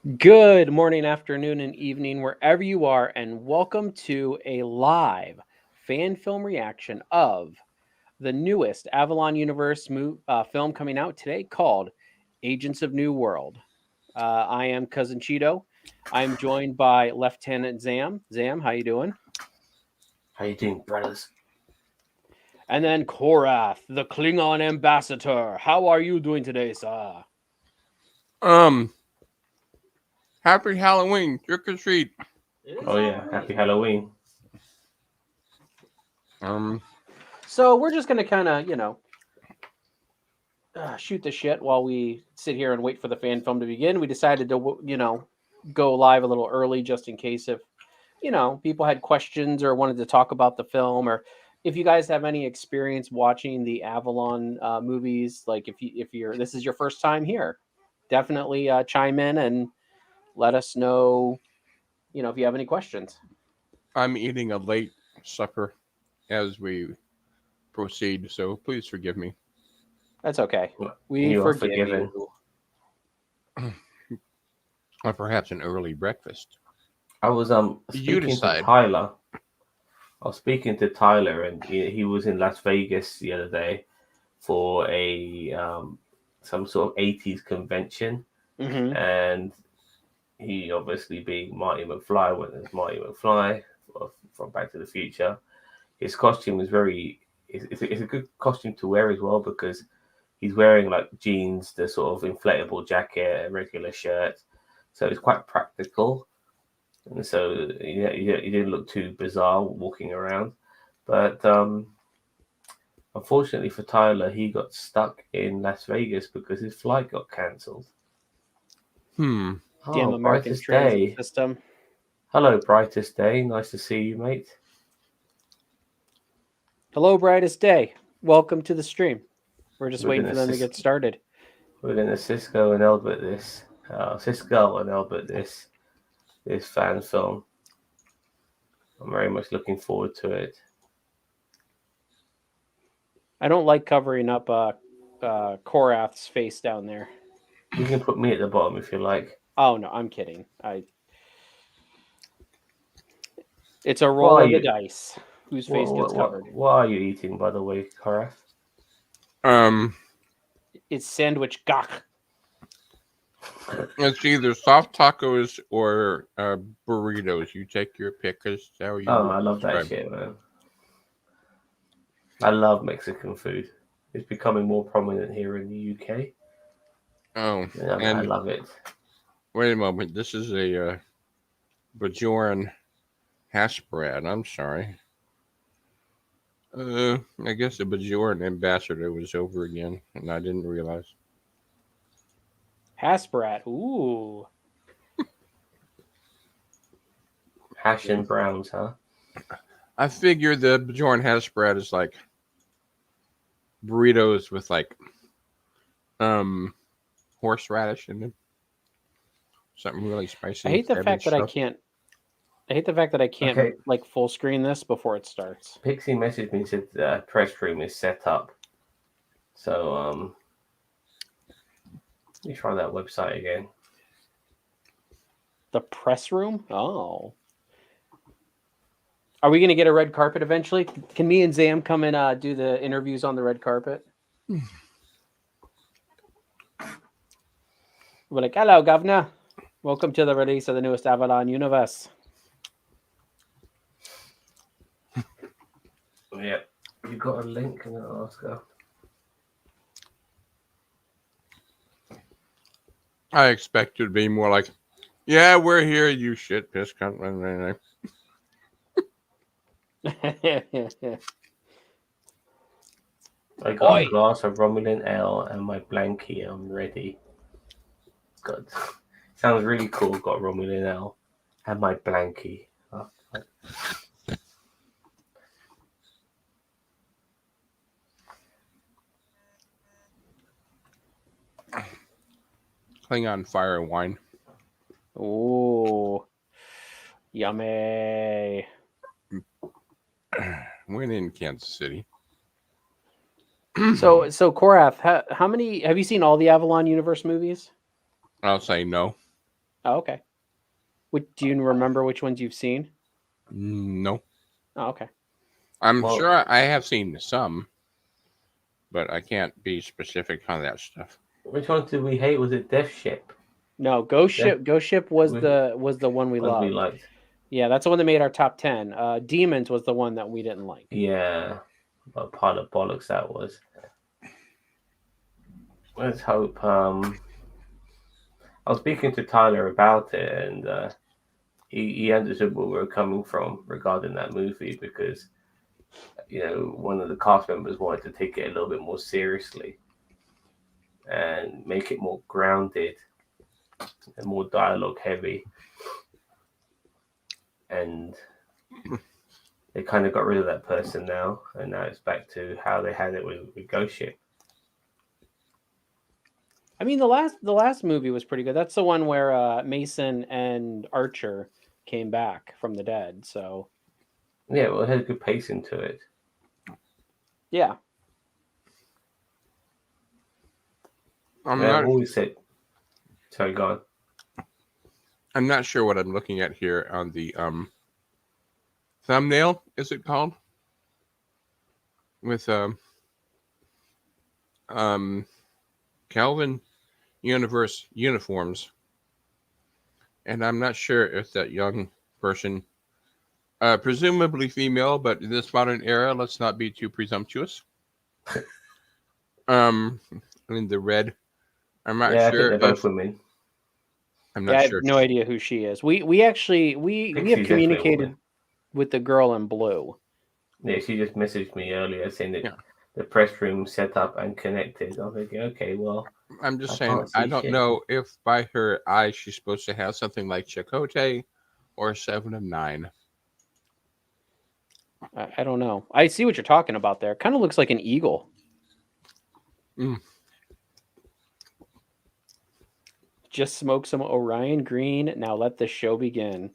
Good morning, afternoon, and evening, wherever you are, and welcome to a live fan film reaction of the newest Avalon Universe film coming out today called Agents of New World. I am Cousin Cheeto. I'm joined by Lieutenant Zam. Zam, how you doing? How you doing, brothers? And then Korath, the Klingon ambassador. How are you doing today, sir? Um, Happy Halloween, trick or treat. Oh yeah, happy Halloween. Um, So we're just gonna kind of, shoot the shit while we sit here and wait for the fan film to begin. We decided to, go live a little early just in case if, people had questions or wanted to talk about the film, or if you guys have any experience watching the Avalon movies, like if you're this is your first time here, definitely chime in and let us know, if you have any questions. I'm eating a late supper as we proceed, so please forgive me. That's okay. We You are forgive forgiven. you. Or perhaps an early breakfast. I was You speaking to decide. Tyler. I was speaking to Tyler, and he was in Las Vegas the other day for a some sort of '80s convention, Hmm. and he obviously being Marty McFly when there's Marty McFly from Back to the Future. His costume was very. It's a good costume to wear as well because he's wearing like jeans, the sort of inflatable jacket, a regular shirt, so it's quite practical. And so he didn't look too bizarre walking around. But unfortunately for Tyler, he got stuck in Las Vegas because his flight got cancelled. Hmm. Damn Oh, American brightest transit day. system. Hello, brightest day. Nice to see you, mate. Hello, brightest day. Welcome to the stream. We're just We're waiting gonna for them to get started. Cisco and Elbert this. Cisco and Elbert this fan film. I'm very much looking forward to it. I don't like covering up Korath's face down there. You can put me at the bottom if you like. Oh no, I'm kidding. It's a What roll are of the you? dice whose face gets covered. What are you eating, by the way, Korath? Um, It's sandwich gach. it's either soft tacos or burritos. You take your pick as how you Oh, would I love that describe. shit, man. I love Mexican food. It's becoming more prominent here in the UK. Oh, Yeah, I and love it. wait a moment. This is a Bajoran hash brown. I'm sorry. I guess the Bajoran ambassador was over again, and I didn't realize. Hasbrat. Ooh. Hash and browns, huh? I figure the Bajoran hash brown is like burritos with like um horseradish in it, something really I spicy hate the instead of fact that I stuff. can't. I hate the fact that I can't Okay. like full screen this before it starts. Pixie messaged me and said the press room is set up. So let me try that website again. The press room. Oh. Are we gonna get a red carpet eventually? Can me and Zam come and do the interviews on the red carpet? We're like, hello, governor. Welcome to the release of the newest Avalon Universe. Yeah. You got a link and an Oscar. I expect it to be more like, yeah, we're here, you shit piss cunt. I got a Oi! glass of Romulan ale and my blankie. I'm ready. God, sounds really cool. Got Romulan ale and my blankie. Oh, Klingon fire wine. Ooh, yummy. When in Kansas City. So Korath, how many have you seen all the Avalon Universe movies? I'll say no. Oh, okay. Do you remember which ones you've seen? No. Oh, okay. I'm Well- sure I have seen some, but I can't be specific on that stuff. Which one did we hate? Was it Death Ship? No, Ghost Yeah. Ship. Ghost Ship was We- the one we One loved. we liked. Yeah, that's the one that made our top 10. Demons was the one that we didn't like. Yeah. What a pile of bollocks that was. Let's hope. I was speaking to Tyler about it, and he understood where we were coming from regarding that movie because, one of the cast members wanted to take it a little bit more seriously and make it more grounded and more dialogue heavy. And they kind of got rid of that person now, and now it's back to how they had it with Ghost Ship. I mean, the last movie was pretty good. That's the one where Mason and Archer came back from the dead. So Yeah, well, it had a good pacing to it. yeah, I'm I've not. always said. Sorry, go on. I'm not sure what I'm looking at here on the thumbnail. Is it called? With Calvin Universe uniforms, and I'm not sure if that young person, presumably female, but in this modern era, let's not be too presumptuous. In the red, I'm not Yeah, I sure think they're both if women. I'm yeah, I not have sure. no idea who she is. We actually we Pixi's have definitely a communicated woman. with the girl in blue. Yeah, she just messaged me earlier saying that Yeah. the press room set up and connected. I was thinking, okay, well, I'm just I saying. can't I see don't shit. know if by her eyes she's supposed to have something like Chakotay or 7 of 9. I don't know. I see what you're talking about there. Kind of looks like an eagle. Mm. Just smoke some Orion Green. Now let the show begin.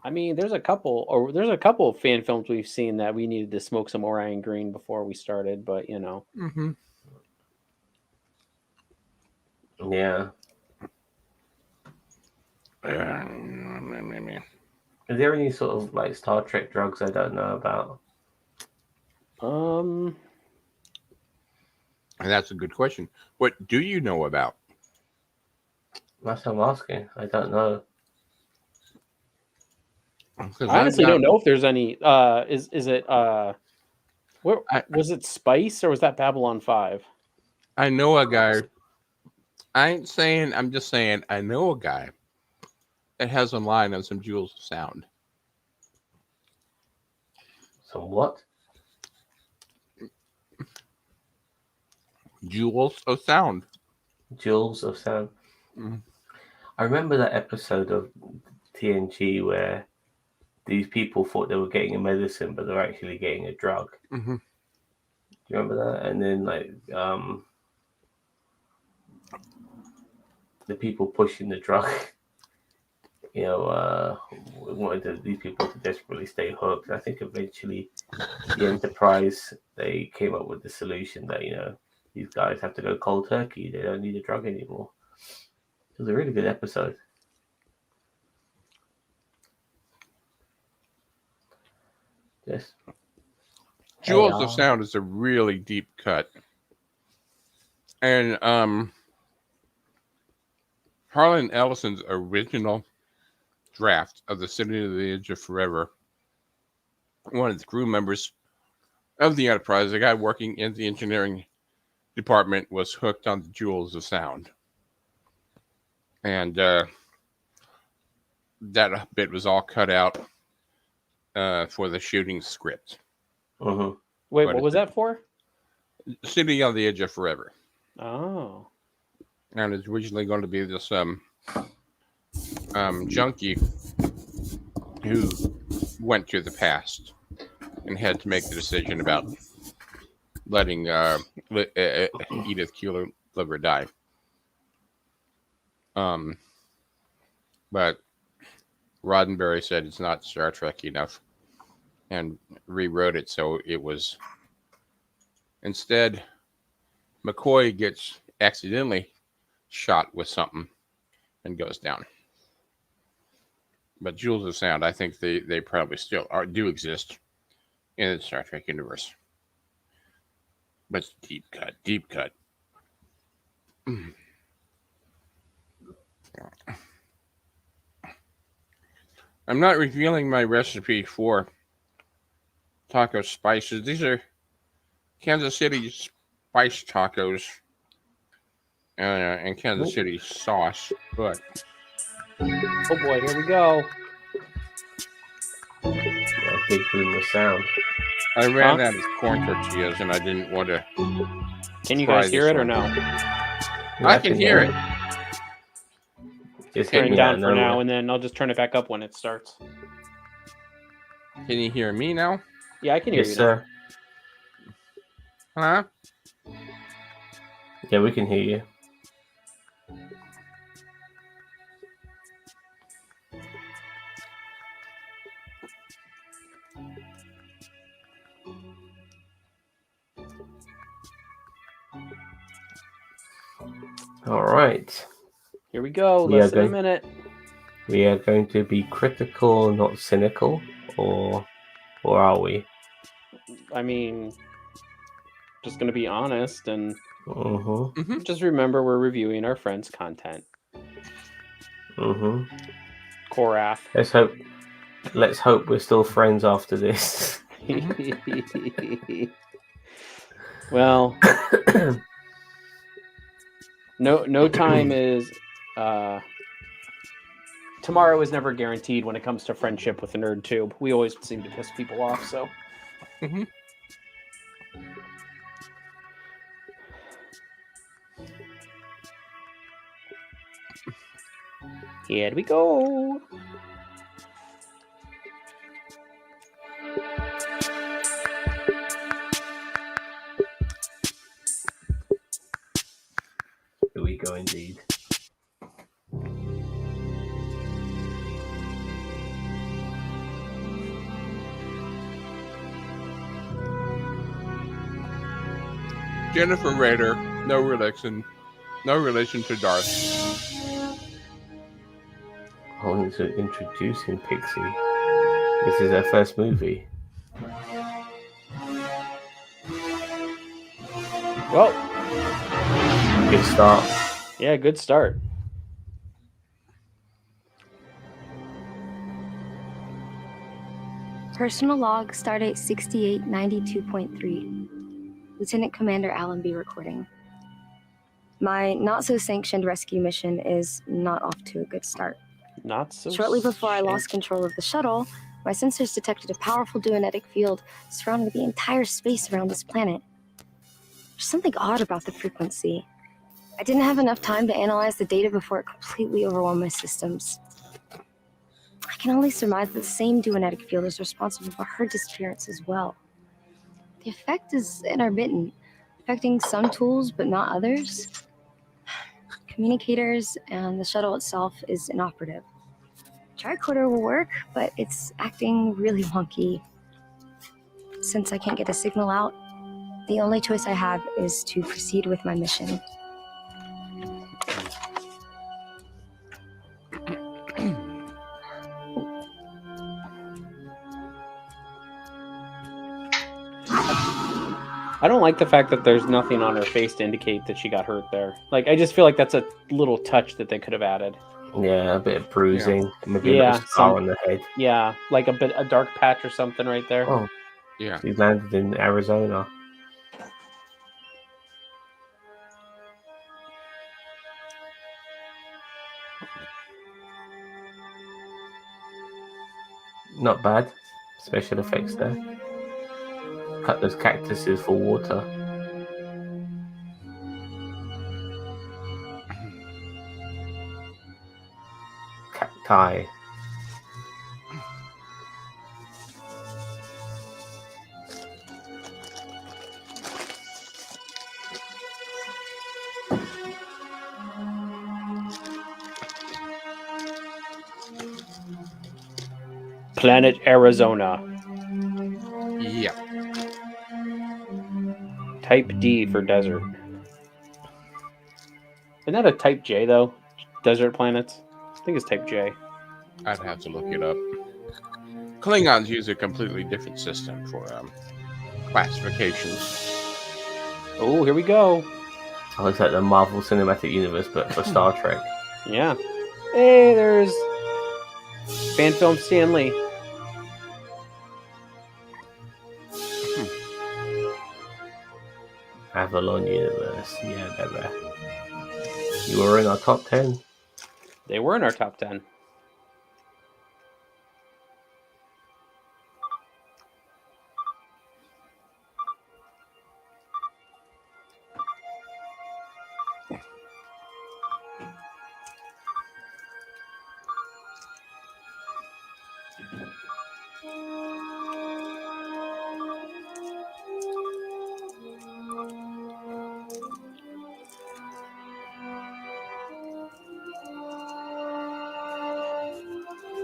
I mean, there's a couple of fan films we've seen that we needed to smoke some Orion Green before we started, but Mm-hmm. Yeah. Is there any sort of like Star Trek drugs I don't know about? And that's a good question. What do you know about? That's what I'm asking. I don't know. 'Cause I honestly I've don't got- know if there's any. Is it where was it Spice or was that Babylon 5? I know a guy. I'm just saying, I know a guy that has a line on some Jewels of Sound. Some what? Jewels of Sound. Jewels of Sound. Mm. I remember that episode of TNG where these people thought they were getting a medicine, but they're actually getting a drug. Mm-hmm. Do you remember that? And then the people pushing the drug, wanted these people to desperately stay hooked. I think eventually the Enterprise, they came up with the solution that, these guys have to go cold turkey. They don't need a drug anymore. It was a really good episode. Yes. Jewels of Sound is a really deep cut. And Harlan Ellison's original draft of The City of the Edge of Forever, one of the crew members of the Enterprise, the guy working in the engineering department, was hooked on the Jewels of Sound. And that bit was all cut out for the shooting script. Mm-hmm. Wait, But what was that for? City on the Edge of Forever. Oh, And it's originally going to be this junkie who went to the past and had to make the decision about letting Edith Keeler live or die. But Roddenberry said it's not Star Trek enough and rewrote it so it was instead McCoy gets accidentally shot with something and goes down. But Jewels of Sound, I think they probably still do exist in the Star Trek universe. But deep cut. I'm not revealing my recipe for taco spices. These are Kansas City spice tacos and Kansas City sauce. But Oh boy, here we go. Yeah, big boom of sound. I ran out of corn tortillas and I didn't want to. Can you guys hear it or no? I can hear it. Just Turn hit it me down out for now, nowhere. and then I'll just turn it back up when it starts. Can you hear me now? Yeah, I can hear Yes, you. sir. Huh? Yeah, we can hear you. All right. Here we go. We are Less than a going- minute. We are going to be critical, not cynical, or are we? I mean, just gonna be honest and Mm-hmm. just remember we're reviewing our friends' content. Mm-hmm. Korath. Let's hope we're still friends after this. Well, no time is tomorrow is never guaranteed when it comes to friendship with the nerd tube. We always seem to piss people off, so Mm-hmm. here we go. Here we go, indeed. Jennifer Rader, no relation to Darth. I wanted to introduce him, Pixi. This is her first movie. Well, Good start. yeah, good start. Personal log, stardate 6892.3. Lieutenant Commander Allenby recording. My not-so-sanctioned rescue mission is not off to a good start. Not so. Shortly before I lost control of the shuttle, my sensors detected a powerful duonetic field surrounding the entire space around this planet. There's something odd about the frequency. I didn't have enough time to analyze the data before it completely overwhelmed my systems. I can only surmise that the same duonetic field is responsible for her disappearance as well. The effect is intermittent, affecting some tools but not others. Communicators and the shuttle itself is inoperative. Tricorder will work, but it's acting really wonky. Since I can't get a signal out, the only choice I have is to proceed with my mission. I don't like the fact that there's nothing on her face to indicate that she got hurt there. Like, I just feel like that's a little touch that they could have added. Yeah, a bit of bruising. Maybe a Yeah, little scar some- on the head. Yeah, like a dark patch or something right there. Oh, Yeah. he landed in Arizona. Not bad. Special effects there. Cut those cactuses for water. Cacti. Planet Arizona. Yeah. Type D for desert. Isn't that a type J though? desert planets. I think it's type J. I'd have to look it up. Klingons use a completely different system for classifications. Oh, here we go. Oh, it's like the Marvel Cinematic Universe, but for Star Trek. Yeah. Hey, there's fan film Stan Lee. Avalon Universe. Yeah, baby. You were in our top 10. They were in our top 10.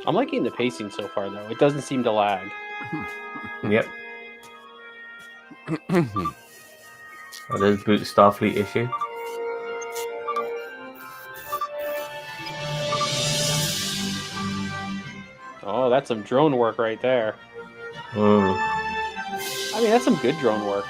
I'm liking the pacing so far, though. It doesn't seem to lag. Yep. Oh, there's Boot Starfleet issue. Oh, that's some drone work right there. I mean, that's some good drone work.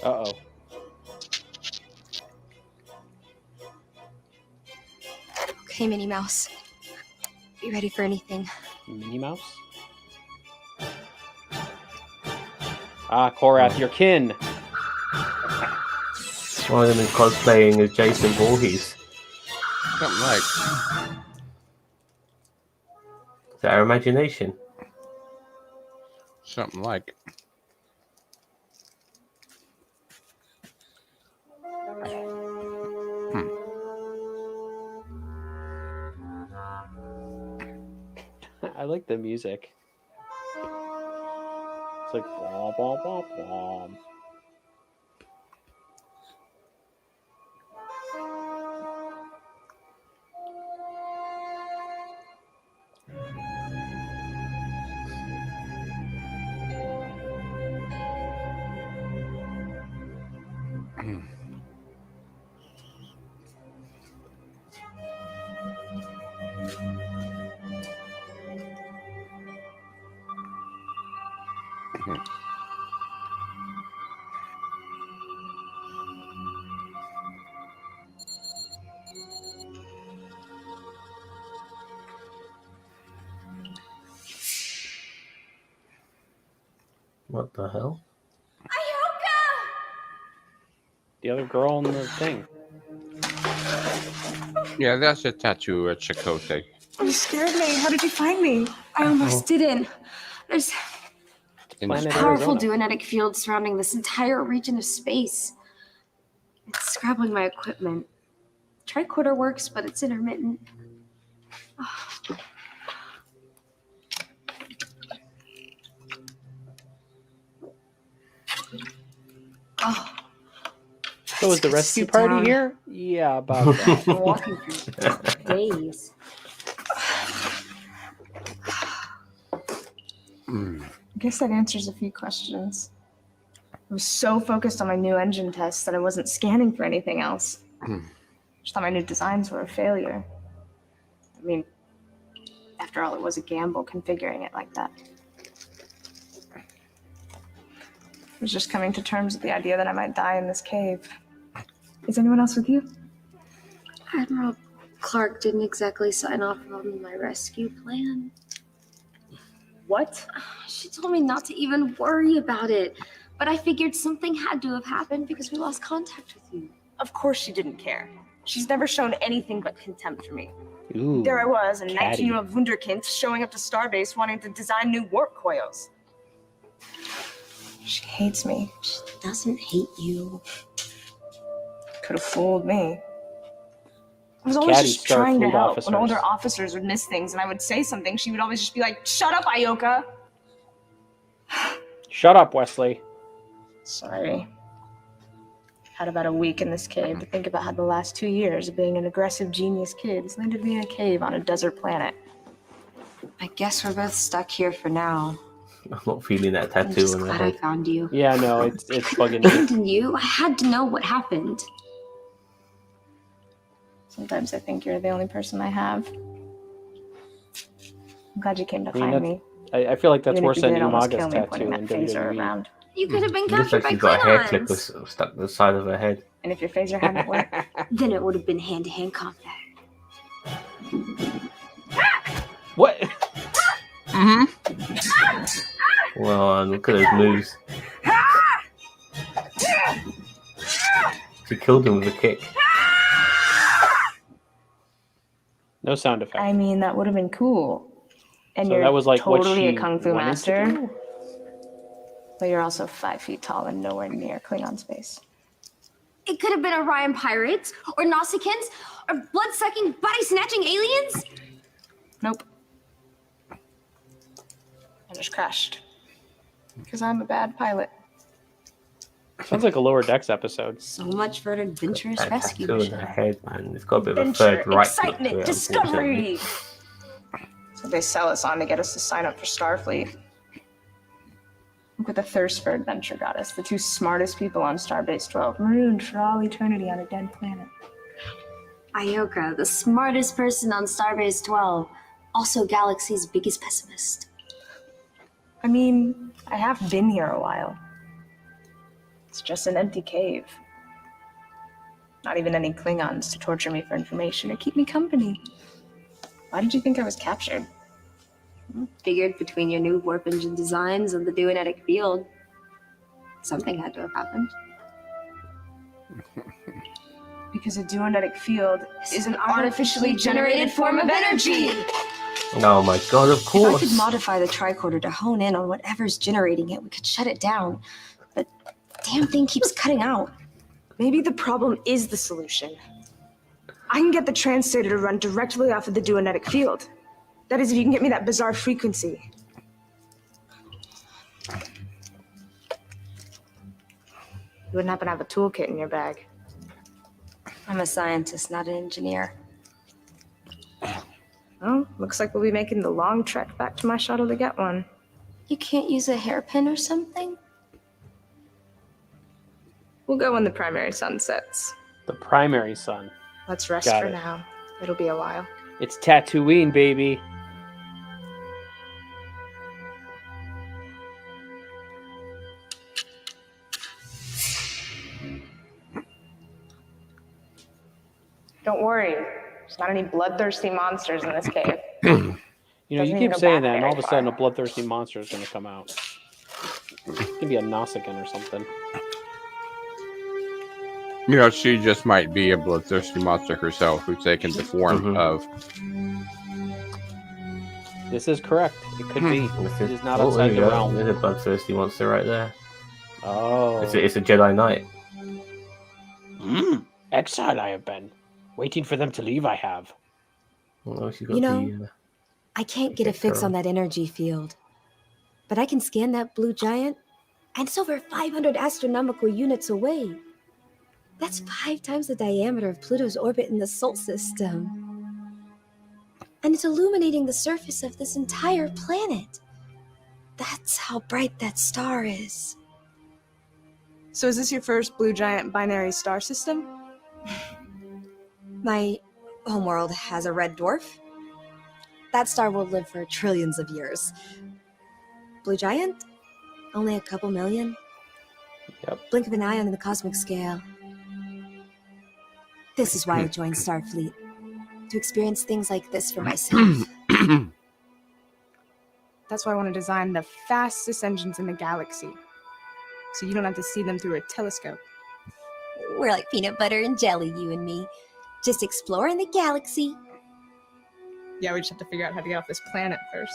Uh-oh. Okay, Minnie Mouse. Be ready for anything. Minnie Mouse? Ah, Korath, your kin. One of them is cosplaying as Jason Voorhees. Something like. Is that our imagination? Something like. I like the music. It's like blah, blah, blah, blah. What the hell? The other girl in the thing. Yeah, that's a tattoo at Chakotay. You scared me. How did you find me? I almost didn't. There's Planet powerful Arizona. duonetic field surrounding this entire region of space. It's scrabbling my equipment. Tricorder works, but it's intermittent. Oh, So is the rescue sit party down. here? Yeah, about that. I've been walking for days. I guess that answers a few questions. I was so focused on my new engine test that I wasn't scanning for anything else. Just thought my new designs were a failure. I mean, after all, it was a gamble configuring it like that. I was just coming to terms with the idea that I might die in this cave. Is anyone else with you? Admiral Clark didn't exactly sign off on my rescue plan. What? She told me not to even worry about it. But I figured something had to have happened because we lost contact with you. Of course she didn't care. She's never shown anything but contempt for me. Ooh. There I was, a catty. 19-year-old wunderkind showing up to Starbase wanting to design new warp coils. She hates me. She doesn't hate you. Could have fooled me. I was always Catty just trying to Starfleet help. officers. When older officers would miss things and I would say something, she would always just be like, "Shut up, Ioka!" Shut up, Wesley. Sorry. Had about a week in this cave to think about how the last 2 years of being an aggressive genius kid has landed me in a cave on a desert planet. I guess we're both stuck here for now. I'm not feeling that I'm tattoo just on the glad I head. found you. Yeah, no, it's bugging me. And you? I had to know what happened. Sometimes I think you're the only person I have. I'm glad you came to I mean, find me. I feel like that's Even if worse you than did almost Umaga's kill me tattoo pointing that in phaser WWE. around. You could have been It looks captured like she's by got a hair clip Klingons. stuck to the side of her head. And if your phaser hadn't worked, Then it would have been hand-to-hand combat. What? Well, look at those moves. She killed him with a kick. No sound effect. I mean, that would have been cool. And So you're that was like what totally she a kung fu wanted to master. do? But you're also 5 feet tall and nowhere near Klingon space. It could have been Orion pirates, or Nausicaans, or blood-sucking, body-snatching aliens. Nope. I just crashed. Because I'm a bad pilot. Sounds like a Lower Decks episode. So much for an adventurous That rescue tattoo in her mission. head, man. It's got a bit of a Adventure, third right excitement, to it, unfortunately. discovery! So they sell us on to get us to sign up for Starfleet. Look what the thirst for adventure got us. The 2 smartest people on Starbase 12, marooned for all eternity on a dead planet. Ioka, the smartest person on Starbase 12, also Galaxy's biggest pessimist. I mean, I have been here a while. It's just an empty cave. Not even any Klingons to torture me for information or keep me company. Why did you think I was captured? Figured between your new warp engine designs and the duonetic field, something had to have happened. Because a duonetic field is an artificially generated form of energy! Oh my god, of If I course. could modify the tricorder to hone in on whatever's generating it, we could shut it down. But damn thing keeps cutting out. Maybe the problem is the solution. I can get the translator to run directly off of the duonetic field. That is, if you can get me that bizarre frequency. You wouldn't happen to have a toolkit in your bag. I'm a scientist, not an engineer. Well, looks like we'll be making the long trek back to my shuttle to get one. You can't use a hairpin or something? We'll go when the primary sun sets. The primary sun. Let's rest Got for it. now. It'll be a while. It's Tatooine, baby. Don't worry. There's not any bloodthirsty monsters in this cave. You know, Doesn't you even keep go saying back that, and all of very a sudden, a far. bloodthirsty monster is going to come out. It's going to be a Nausicaan or something. You know, she just might be a bloodthirsty monster herself who's taken the form Mhm. of. This is correct. It could be. It is not Oh, outside there the you go. realm. There's a bloodthirsty monster right there. Oh. It's a Jedi Knight. Exiled I have been. Waiting for them to leave I have. Oh, she's got You know, the, I can't get a fix on that energy field. But I can scan that blue giant, and it's over 500 astronomical units away. That's 5 times the diameter of Pluto's orbit in the Sol system. And it's illuminating the surface of this entire planet. That's how bright that star is. So is this your first blue giant binary star system? My homeworld has a red dwarf. That star will live for trillions of years. Blue giant? Only a couple million. Yep. Blink of an eye on the cosmic scale. This is why I joined Starfleet. To experience things like this for myself. That's why I want to design the fastest engines in the galaxy. So you don't have to see them through a telescope. We're like peanut butter and jelly, you and me. Just exploring the galaxy. Yeah, we just have to figure out how to get off this planet first.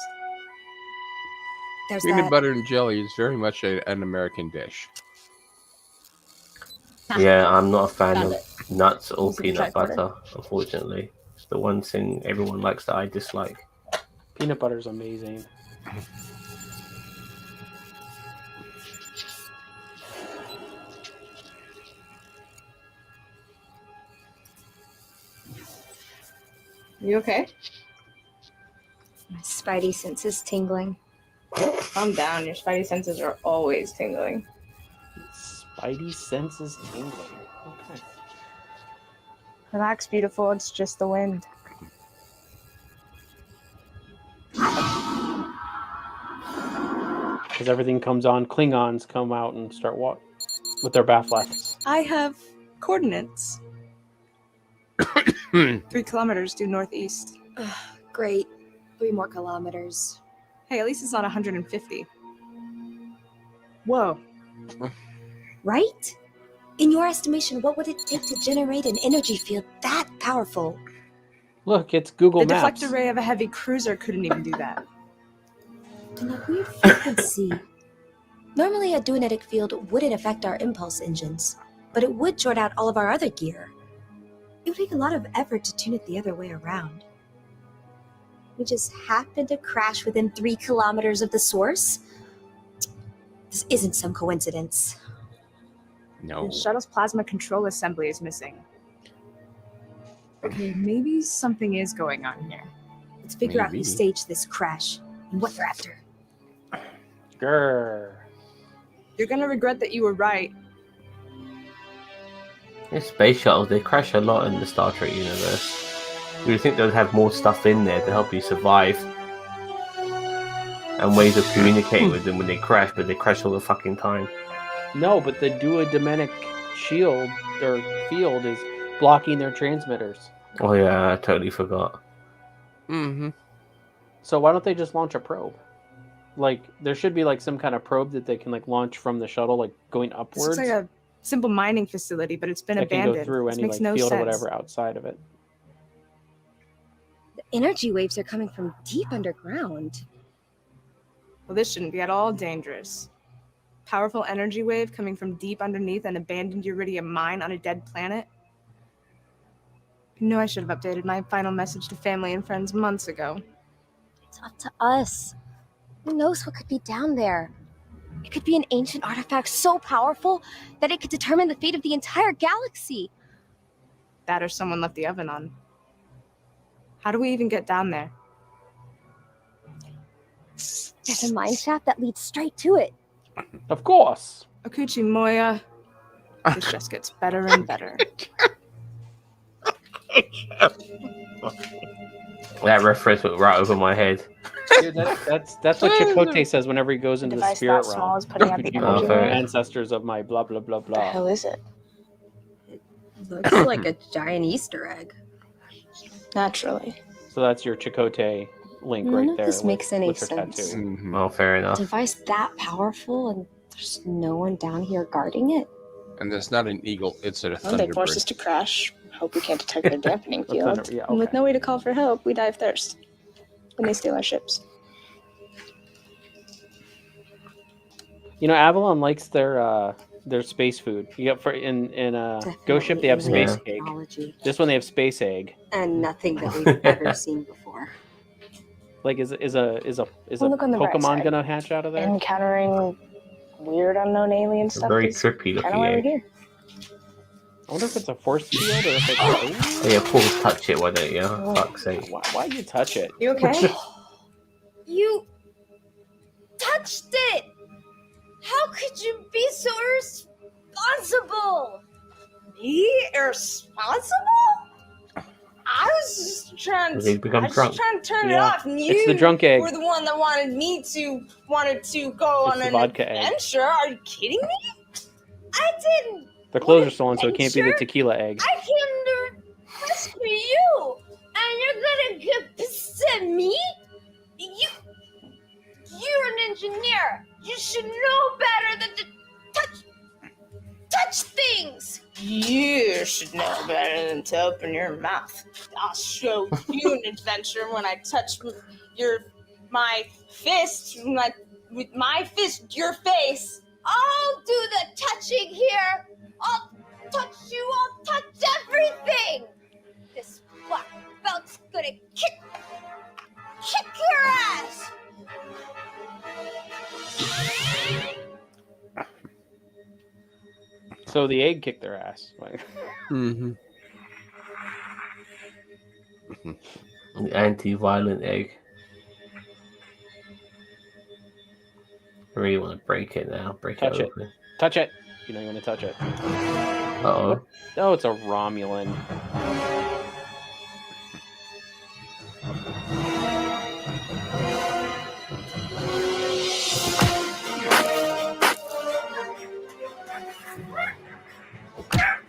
There's Peanut that. butter and jelly is very much an American dish. Yeah, I'm not a fan Found of nuts or Use the peanut tricorder. butter, unfortunately. It's the one thing everyone likes that I dislike. Peanut butter's amazing. You okay? My spidey sense is tingling. Calm down. Your spidey senses are always tingling. Spidey senses tingling. Okay. Relax, beautiful. It's just the wind. As everything comes on, Klingons come out and start with their Bathleths. I have coordinates. 3 kilometers due northeast. Great. 3 more kilometers. Hey, at least it's not 150. Whoa. Right? In your estimation, what would it take to generate an energy field that powerful? Look, it's Google The Maps. deflector ray of a heavy cruiser couldn't even do that. And a weird frequency. Normally, a duonetic field wouldn't affect our impulse engines, but it would short out all of our other gear. It would take a lot of effort to tune it the other way around. We just happened to crash within 3 kilometers of the source? This isn't some coincidence. No. The shuttle's plasma control assembly is missing. Okay, maybe something is going on here. Let's figure out who Maybe. staged this crash and what they're after. Grr. You're gonna regret that you were right. These space shuttles, they crash a lot in the Star Trek universe. You would think they would have more stuff in there to help you survive. And ways of communicating with them when they crash, but they crash all the fucking time. No, but the duodemonic shield or field is blocking their transmitters. Oh yeah, I totally forgot. Mm-hmm. So why don't they just launch a probe? Like, there should be like some kind of probe that they can like launch from the shuttle, like going This upwards. looks like a simple mining facility, but it's been that can abandoned. go through This any makes like no field sense. or whatever outside of it. The energy waves are coming from deep underground. Well, this shouldn't be at all dangerous. Powerful energy wave coming from deep underneath an abandoned uridium mine on a dead planet. I knew I should have updated my final message to family and friends months ago. It's up to us. Who knows what could be down there? It could be an ancient artifact so powerful that it could determine the fate of the entire galaxy. That or someone left the oven on. How do we even get down there? There's a mine shaft that leads straight to it. Of course. Okuchi Moya, this just gets better and better. That reference went right over my head. Dude, that's what Chakotay says whenever he goes into the Device spirit that small realm. is putting out the You energy know, wave. ancestors of my blah blah blah What the blah. hell is it? Looks like a giant Easter egg. Naturally. So that's your Chakotay link None right of there. this with- makes any with her sense. tattoo. Mm-hmm. Oh, fair A enough. device that powerful and there's no one down here guarding it? And that's not an eagle, it's a Well, they forced us thunderbird. to crash. Hope we can't detect their dampening The thunder- field. yeah, And with okay. no way to call for help, we die of thirst. When they steal our ships. You know, Avalon likes their space food. You got for in Ghost Ship they have Definitely space alien egg. technology. This one they have space egg. And nothing that we've ever seen before. Like is a Well, look on the bright Pokemon side. gonna hatch out of there? Encountering weird unknown alien stuff. Very is trippy kind of looking why we're egg. here. I wonder if it's a force field or if it's. Oh yeah, Paul, touch it, why don't you? Fuck's sake. Why you touch it? You okay? You touched it! How could you be so irresponsible? Me? Irresponsible? I was just trying Has he become I was drunk? just trying to turn it Yeah. off, and It's you the drunk egg. were the one that wanted to go It's on the an vodka egg. adventure. Are you kidding me? I didn't! The clothes are stolen, so it can't be the Adventure? tequila egg. I came to rescue you! And you're gonna get pissed at me? You're an engineer! You should know better than to touch things! You should know better than to open your mouth. I'll show you an adventure when I touch my fist, with my fist, your face. I'll do the touching here! I'll touch you, I'll touch everything! This black belt's gonna kick your ass! So the egg kicked their ass. Like, Mm-hmm. The anti-violent egg. I really want to break it now. Touch it. Open. Touch it. You know you want to touch it. Uh-oh. Oh, it's a Romulan.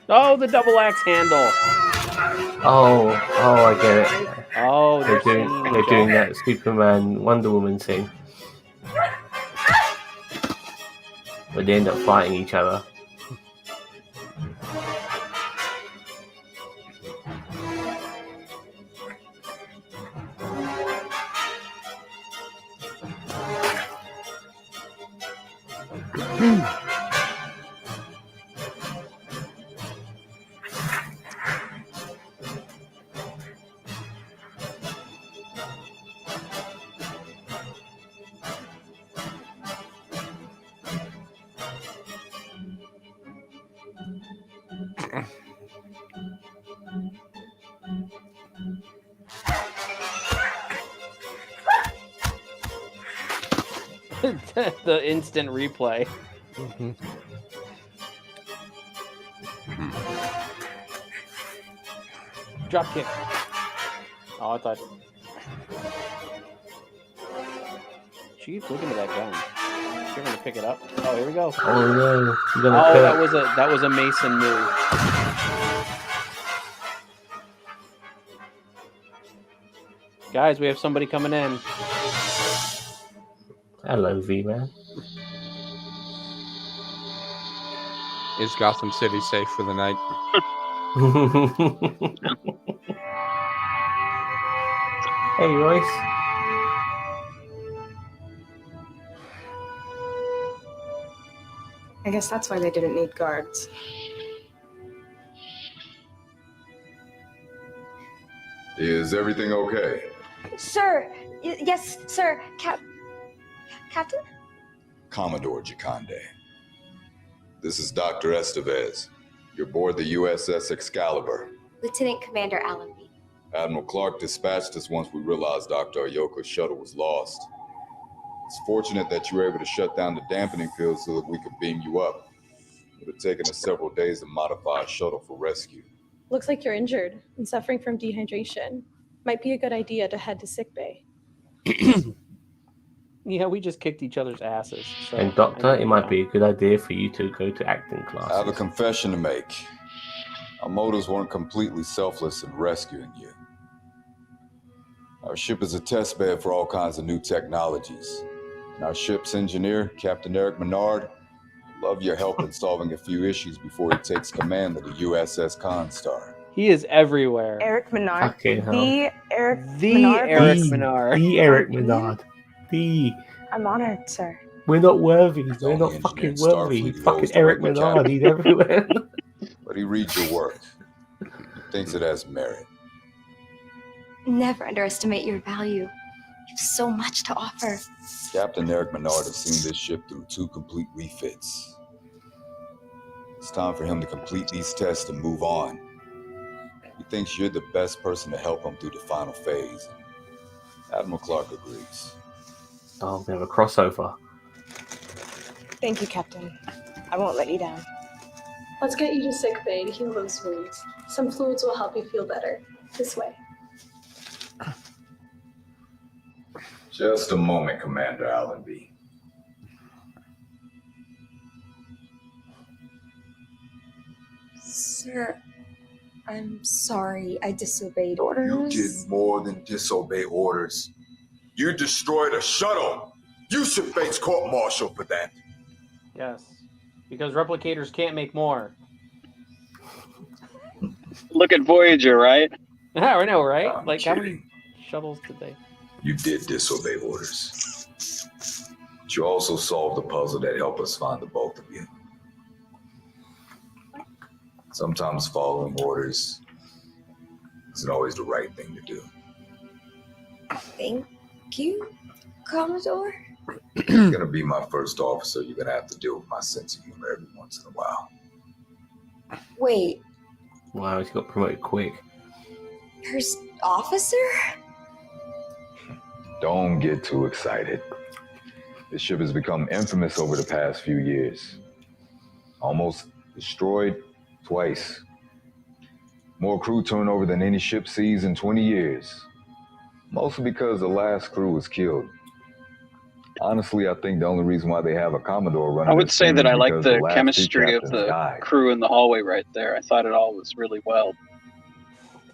Oh, the double axe handle. Oh, I get it. Oh, They're doing that Superman Wonder Woman thing. But they end up fighting each other. The instant replay. Drop kick. Oh, I thought. Jeez, look into that gun. You're gonna pick it up. Oh, here we go. Oh no! That was a Mason move. Guys, we have somebody coming in. Hello, V-Man. Is Gotham City safe for the night? Hey, Royce. I guess that's why they didn't need guards. Is everything okay? Sir! Yes, sir. Captain? Commodore Jakande. This is Dr. Estevez. You're aboard the USS Excalibur. Lieutenant Commander Allenby. Admiral Clark dispatched us once we realized Dr. Ayoka's shuttle was lost. It's fortunate that you were able to shut down the dampening field so that we could beam you up. It would have taken us several days to modify a shuttle for rescue. Looks like you're injured and suffering from dehydration. Might be a good idea to head to sickbay. Yeah, we just kicked each other's asses. So And Doctor, it might be a good idea for you to go to acting class. I have a confession to make. Our motives weren't completely selfless in rescuing you. Our ship is a test bed for all kinds of new technologies. And our ship's engineer, Captain Eric Menard, love your help in solving a few issues before he takes command of the USS Constar. He is everywhere. Eric Menard. Fucking hell. The Eric The Menard. Eric Menard. The Eric Menard. I'm honored, sir. We're not worthy. He's We're only not engineered fucking Starfleet worthy. who Fucking goes to Eric Rebel Menard. Academy. He's everywhere. But he reads your work. He thinks it has merit. Never underestimate your value. You have so much to offer. Captain Eric Menard has seen this ship through 2 complete refits. It's time for him to complete these tests and move on. He thinks you're the best person to help him through the final phase. Admiral Clark agrees. Oh, we have a crossover. Thank you, Captain. I won't let you down. Let's get you to sickbay to heal those wounds. Some fluids will help you feel better. This way. Just a moment, Commander Allenby. Sir, I'm sorry. I disobeyed orders. You did more than disobey orders. You destroyed a shuttle. You should face court-martial for that. Yes. Because replicators can't make more. Look at Voyager, right? Yeah, I know, right? I'm Like, how kidding. many shuttles did they? You did disobey orders. But you also solved the puzzle that helped us find the both of you. Sometimes following orders isn't always the right thing to do. Thank you, Commodore. You're gonna be my first officer. You're gonna have to deal with my sense of humor every once in a while. Wait, Wow, he got promoted quick. first officer? Don't get too excited. The ship has become infamous over the past few years. Almost destroyed twice. More crew turnover than any ship sees in 20 years. Mostly because the last crew was killed. Honestly, I think the only reason why they have a Commodore running I would this say thing that is I like because the last chemistry two of captains the died. crew in the hallway right there. I thought it all was really well.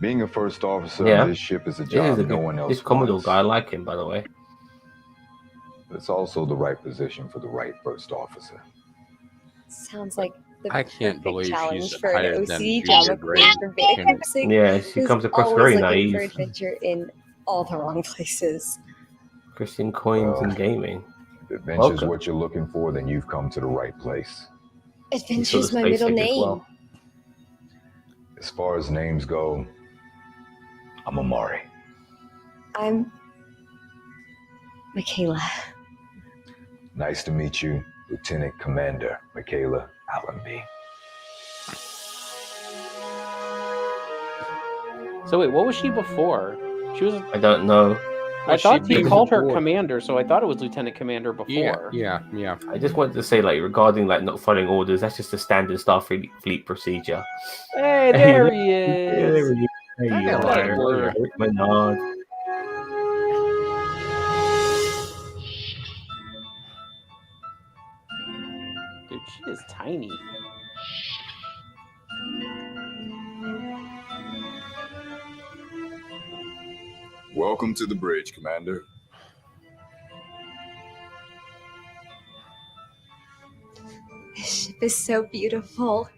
Being a first officer Yeah. on this ship is a It job is a no good. one else This Commodore wants. guy, I like him, by the way. But it's also the right position for the right first officer. Sounds like the I can't perfect believe challenge she's for an higher than OCD junior drama grade. queen for beta Can- crimson. Yeah, she who's comes across always very looking for naive. adventure in all the wrong places. Christian coins Well, and gaming. If adventure's Welcome. what you're looking for, then you've come to the right place. He's sort Adventure's of my middle basic name. as well. As far as names go, I'm Amari. I'm Michaela. Nice to meet you, Lieutenant Commander Michaela Allenby. So wait, what was she before? She was. I don't know. I Was thought she he big called her before? commander, so I thought it was lieutenant commander before. Yeah. I just wanted to say, like, regarding like not following orders, that's just a standard Starfleet procedure. Hey, there he There is. you I are. like him earlier. Menard. Dude, she is tiny. Welcome to the bridge, Commander. This ship is so beautiful.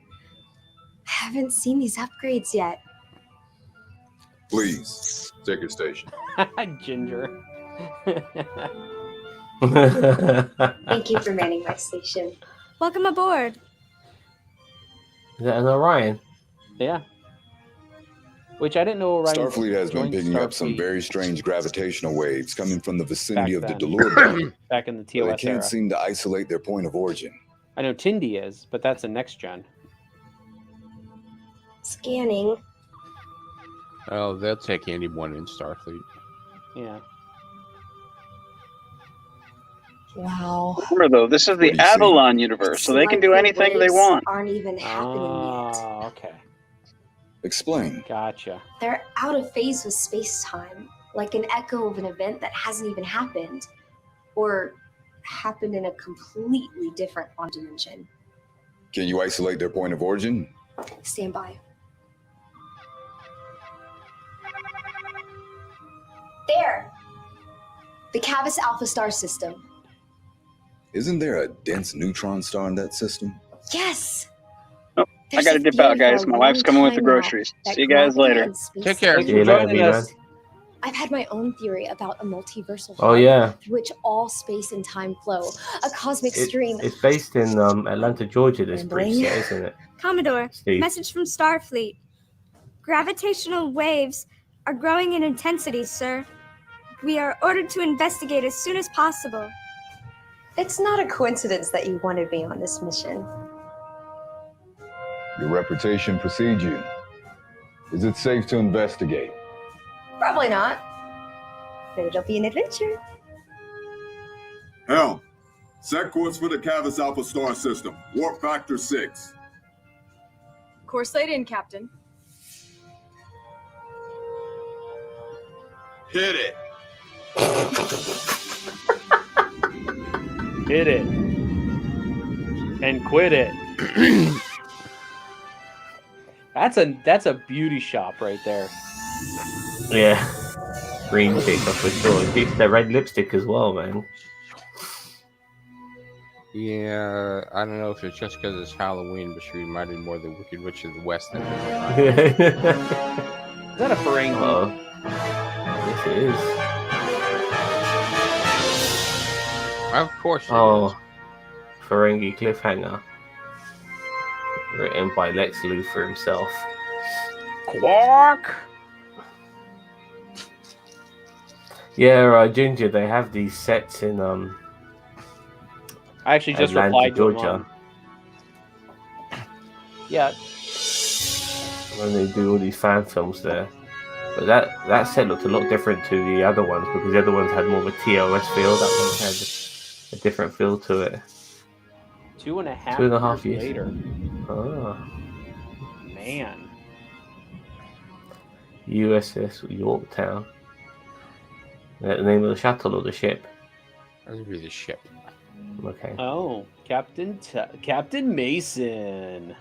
I haven't seen these upgrades yet. Please, take your station. Ginger. Thank you for manning my station. Welcome aboard. Is that an Orion? Yeah. Which I didn't know Orion. Starfleet has been joined picking up some Starfleet very strange gravitational waves coming from the vicinity of back the then. Delure Belt, back in the but they TOS era. can't seem to isolate their point of origin. I know Tindy is, but that's a next gen. Scanning. Oh, they'll take anyone in Starfleet. Yeah. Wow. Remember, though, this is What the do you see? Avalon Universe, so they can Like do the anything they waves want. Aren't even happening yet. Oh, okay. Explain. Gotcha. They're out of phase with space-time, like an echo of an event that hasn't even happened, or happened in a completely different quantum dimension. Can you isolate their point of origin? Stand by. There! The Cavus Alpha Star System. Isn't there a dense neutron star in that system? Yes! Oh, I There's gotta a dip out, theory for guys. a My wife's long coming with the time now groceries. that See you guys gravity later. and space Take care. time Thanks for later, joining B-Man. us. I've had my own theory about a multiversal Oh hub yeah, through which all space and time flow, a cosmic stream. it's based in Atlanta, Georgia. This bridge, Rambling. set, isn't it? Commodore, Steve. message from Starfleet. Gravitational waves are growing in intensity, sir. We are ordered to investigate as soon as possible. It's not a coincidence that you wanted me on this mission. Your reputation precedes you. Is it safe to investigate? Probably not. But it'll be an adventure. Helm, set course for the Cavus Alpha Star System. Warp factor 6. Course laid in, Captain. Hit it. Hit it. And quit it. That's a beauty shop right there. Yeah, green chick for sure. It beats that red lipstick as well, man. Yeah, I don't know if it's just because it's Halloween, but she reminded me more of the Wicked Witch of the West than Is that a Ferengi? Oh, yes, it is. Of course. It Oh, Ferengi cliffhanger, written by Lex Luthor himself. Quark. Yeah, Ginger. They have these sets in I actually just Atlanta, replied to him Georgia. on. Yeah, When they do all these fan films there. But that set looked a lot different to the other ones because the other ones had more of a TOS feel. That one had a different feel to it. 2.5 years later. Oh. Man. USS Yorktown. The name of the shuttle or the ship? That would be the ship. Okay. Oh, Captain Mason.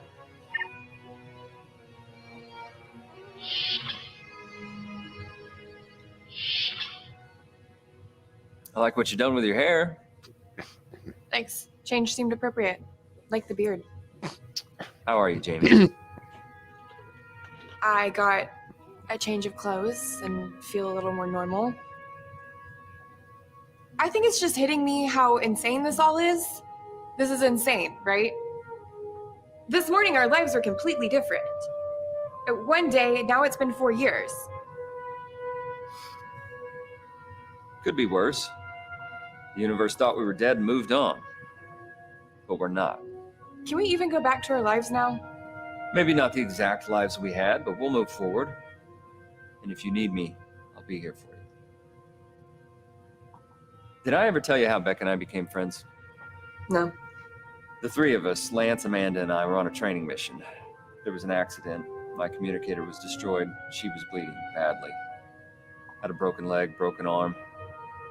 I like what you've done with your hair. Thanks. Change seemed appropriate. Like the beard. How are you, Jamie? I got a change of clothes and feel a little more normal. I think it's just hitting me how insane this all is. This is insane, right? This morning our lives were completely different. One day, now it's been 4 years. Could be worse. The universe thought we were dead and moved on. But we're not. Can we even go back to our lives now? Maybe not the exact lives we had, but we'll move forward. And if you need me, I'll be here for you. Did I ever tell you how Beck and I became friends? No. The three of us, Lance, Amanda, and I, were on a training mission. There was an accident. My communicator was destroyed. She was bleeding badly. Had a broken leg, broken arm.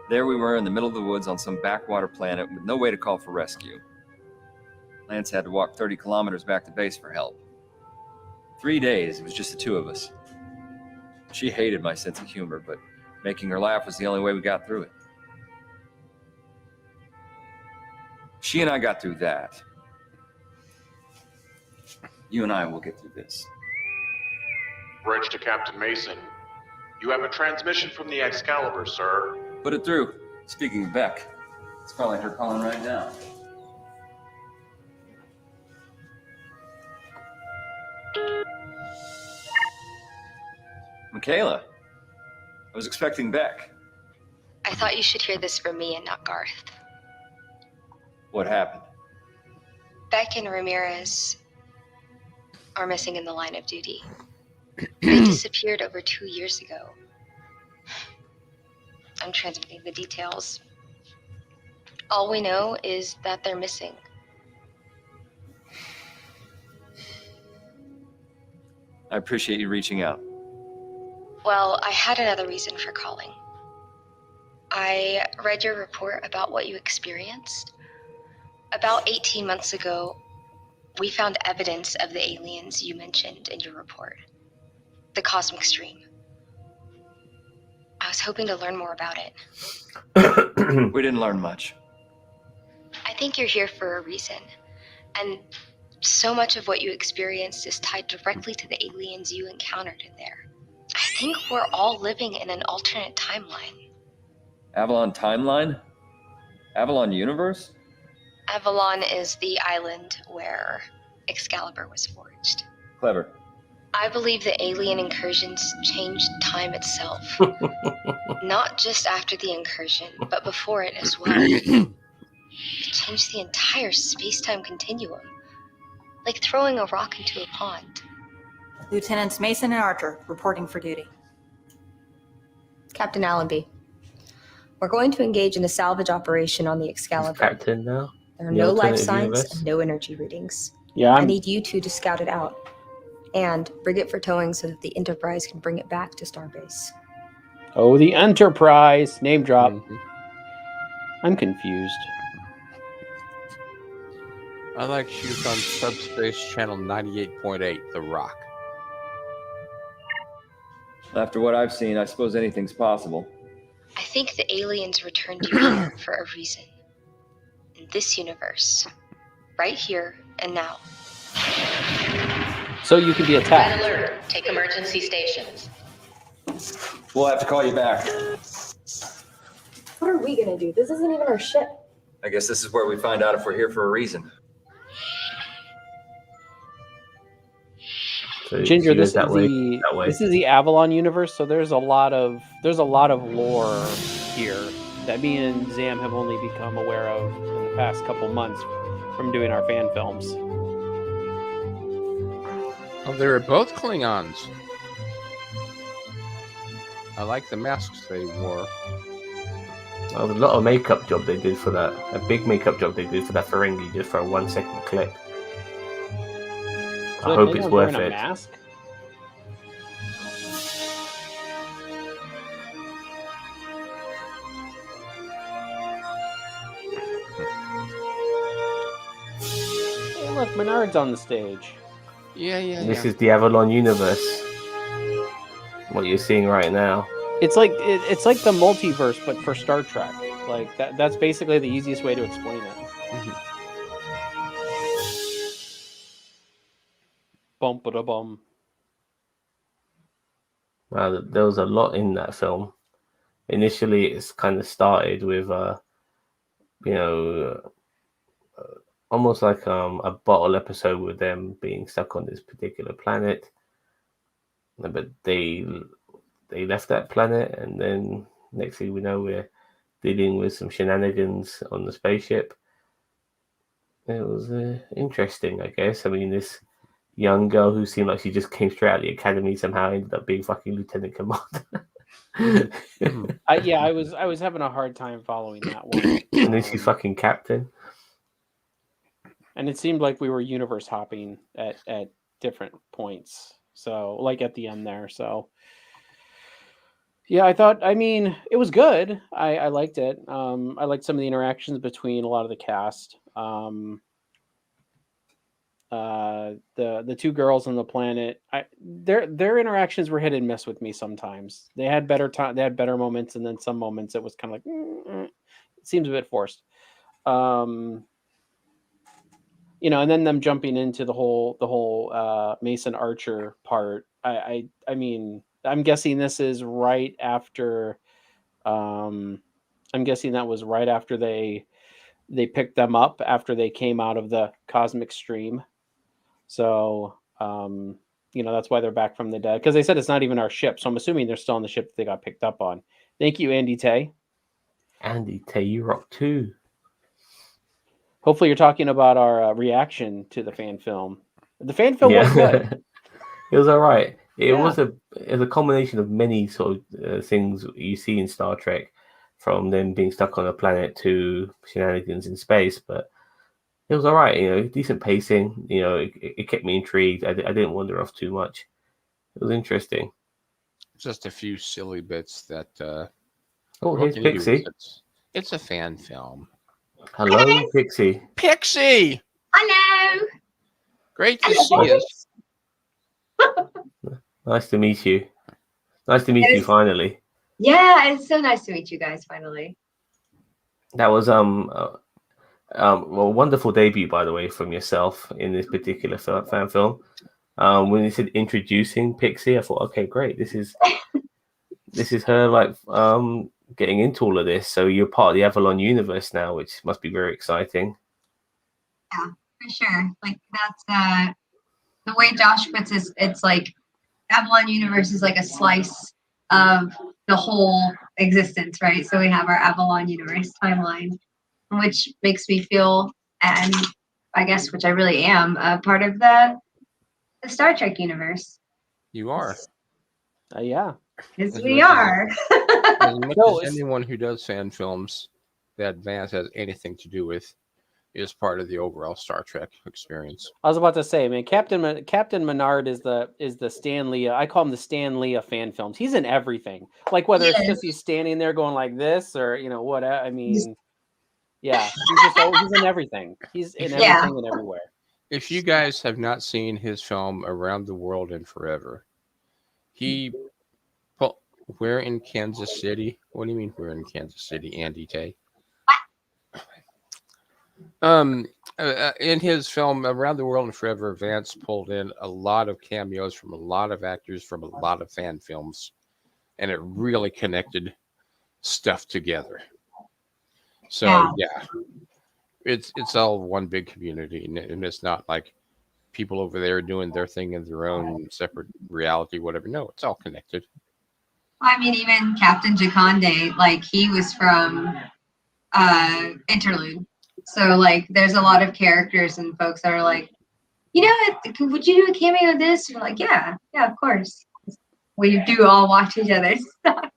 There we were in the middle of the woods on some backwater planet with no way to call for rescue. Lance had to walk 30 kilometers back to base for help. 3 days, it was just the two of us. She hated my sense of humor, but making her laugh was the only way we got through it. She and I got through that. You and I will get through this. Bridge to Captain Mason. You have a transmission from the Excalibur, sir. Put it through. Speaking of Beck, it's probably her calling right now. Michaela, I was expecting Beck. I thought you should hear this from me and not Garth. What happened? Beck and Ramirez are missing in the line of duty. They disappeared over 2 years ago. I'm transmitting the details. All we know is that they're missing. I appreciate you reaching out. Well, I had another reason for calling. I read your report about what you experienced. About 18 months ago, we found evidence of the aliens you mentioned in your report. The cosmic stream. I was hoping to learn more about it. We didn't learn much. I think you're here for a reason. And so much of what you experienced is tied directly to the aliens you encountered in there. I think we're all living in an alternate timeline. Avalon timeline? Avalon Universe? Avalon is the island where Excalibur was forged. Clever. I believe the alien incursions changed time itself. Not just after the incursion, but before it as well. It changed the entire space-time continuum. Like throwing a rock into a pond. Lieutenants Mason and Archer reporting for duty. Captain Allenby, we're going to engage in a salvage operation on the Excalibur. Captain now? There are no life signs and no energy readings. Yeah, I need you two to scout it out. And bring it for towing so that the Enterprise can bring it back to Starbase. Oh, the Enterprise. Name drop. I'm confused. I like shoot on Subspace Channel 98.8, The Rock. After what I've seen, I suppose anything's possible. I think the aliens returned you here for a reason. In this universe. Right here and now. So you can be attacked. Red alert. Take emergency stations. We'll have to call you back. What are we gonna do? This isn't even our ship. I guess this is where we find out if we're here for a reason. So Ginger, this this is the Avalon universe, so there's a lot of lore here that me and Zam have only become aware of in the past couple months from doing our fan films. Oh, they were both Klingons. I like the masks they wore. Well, a lot of makeup job they did for that. A big makeup job they did for that Ferengi just for a 1 second clip. So I the hope it's Klingons worth wearing it. a mask? Hey, look, Menard's on the stage. Yeah. This is the Avalon Universe. What you're seeing right now. It's like it's like the multiverse, but for Star Trek. Like that's basically the easiest way to explain it. Bum ba da bum. Wow, there was a lot in that film. Initially, it's kind of started with, almost like a bottle episode with them being stuck on this particular planet. But they left that planet, and then next thing we know, we're dealing with some shenanigans on the spaceship. It was interesting, I guess. I mean, this young girl who seemed like she just came straight out of the academy somehow ended up being fucking lieutenant commander. I was having a hard time following that one. And then she's fucking captain. And it seemed like we were universe hopping at different points. So, like at the end there. So, yeah, I mean, it was good. I liked it. I liked some of the interactions between a lot of the cast. The two girls on the planet, their interactions were hit and miss with me sometimes. They had better time, they had better moments, and then some moments it was kind of like it seems a bit forced. And then them jumping into the whole Mason Archer part. I mean, I'm guessing this is right after. I'm guessing that was right after they picked them up after they came out of the cosmic stream. So, that's why they're back from the dead, because they said it's not even our ship. So I'm assuming they're still on the ship that they got picked up on. Thank you, Andy Tay. Andy Tay, you rock too. Hopefully you're talking about our reaction to the fan film. The fan film was good. It was all right. It was a combination of many sort of things you see in Star Trek, from them being stuck on a planet to shenanigans in space, but it was all right. Decent pacing. It kept me intrigued. I didn't wander off too much. It was interesting. Just a few silly bits that. Here's Pixi. It's a fan film. Hello, Pixi. Pixi! Hello! Great to see you. Nice to meet you. Nice to meet you finally. Yeah, it's so nice to meet you guys finally. That was a wonderful debut, by the way, from yourself in this particular fan film. When you said introducing Pixi, I thought, okay, great. This is her like getting into all of this. So you're part of the Avalon Universe now, which must be very exciting. Yeah, for sure. Like that's the way Josh puts it. It's like Avalon Universe is like a slice of the whole existence, right? So we have our Avalon Universe timeline, which makes me feel, and I guess which I really am, a part of the Star Trek universe. You are. Yeah. Yes, we are. As much as anyone who does fan films that Vance has anything to do with is part of the overall Star Trek experience. I was about to say, man, Captain Menard is the Stan Lee. I call him the Stan Lee of fan films. He's in everything. Like whether it's just he's standing there going like this, or what. I mean, yeah, he's in everything. He's in everything and everywhere. If you guys have not seen his film Around the World and Forever, we're in Kansas City. What do you mean we're in Kansas City, Andy Tay? In his film Around the World and Forever, Vance pulled in a lot of cameos from a lot of actors from a lot of fan films, and it really connected stuff together. So it's all one big community, and it's not like people over there doing their thing in their own separate reality, whatever. No, it's all connected. I mean, even Captain Jaconde, like he was from Interlude. So like there's a lot of characters and folks that are like, would you do a cameo of this? We're like, yeah, of course. we do all watch each other's stuff.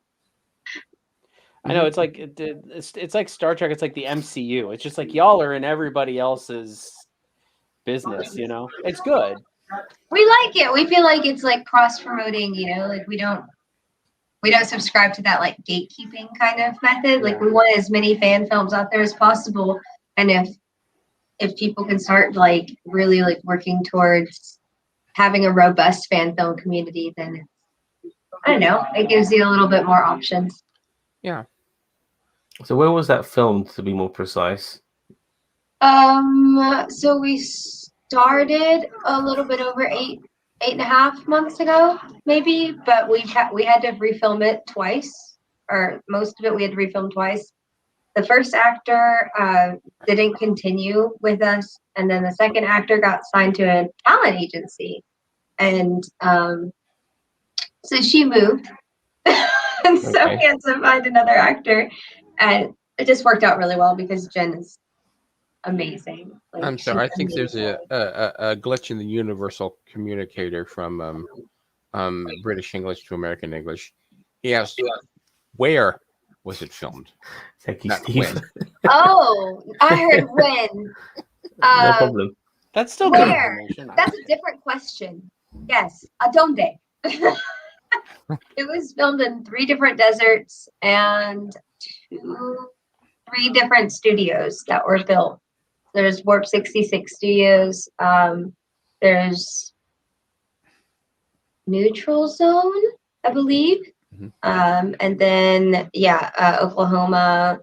I know it's like it's like Star Trek. It's like the MCU. It's just like y'all are in everybody else's business. You know, it's good. We like it. We feel like it's like cross promoting. You know, like we don't subscribe to that like gatekeeping kind of method. Like we want as many fan films out there as possible. And if people can start like really like working towards having a robust fan film community, then I don't know, it gives you a little bit more options. Yeah. So where was that filmed, to be more precise? So we started a little bit over 8.5 months ago, maybe, but we had to refilm it twice, or most of it we had to refilm twice. The first actor didn't continue with us, and then the second actor got signed to a talent agency, and so she moved, and so we had to find another actor, and it just worked out really well because Jen is amazing. Like, I'm sorry. I she's think there's amazing. a glitch in the universal communicator from British English to American English. He asked, "Where was it filmed?" Thank you, Not Steve. when. Oh, I heard when. No problem. That's still good Where? information. That's a different question. Yes, Adonde. It was filmed in 3 different deserts and 3 different studios that were built. There's Warp 66 Studios. There's Neutral Zone, I believe. And then Oklahoma,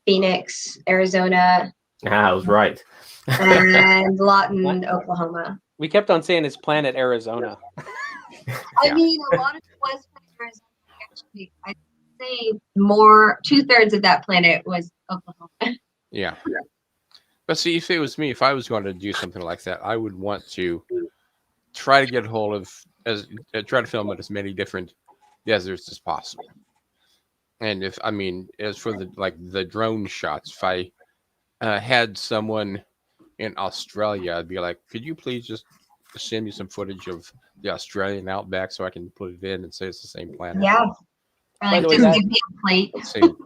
Phoenix, Arizona, I was right. and Lawton, Oklahoma. We kept on saying it's Planet Arizona. I mean, a lot of it was Arizona. Actually, I'd say more 2/3 of that planet was Oklahoma. Yeah. But see, if it was me, if I was going to do something like that, I would want to try to get hold of try to film at as many different deserts as possible. And as for the drone shots, if I had someone in Australia, I'd be like, could you please just send me some footage of the Australian outback so I can put it in and say it's the same planet? Yeah. Or By the way, just that- give me a plate. Same,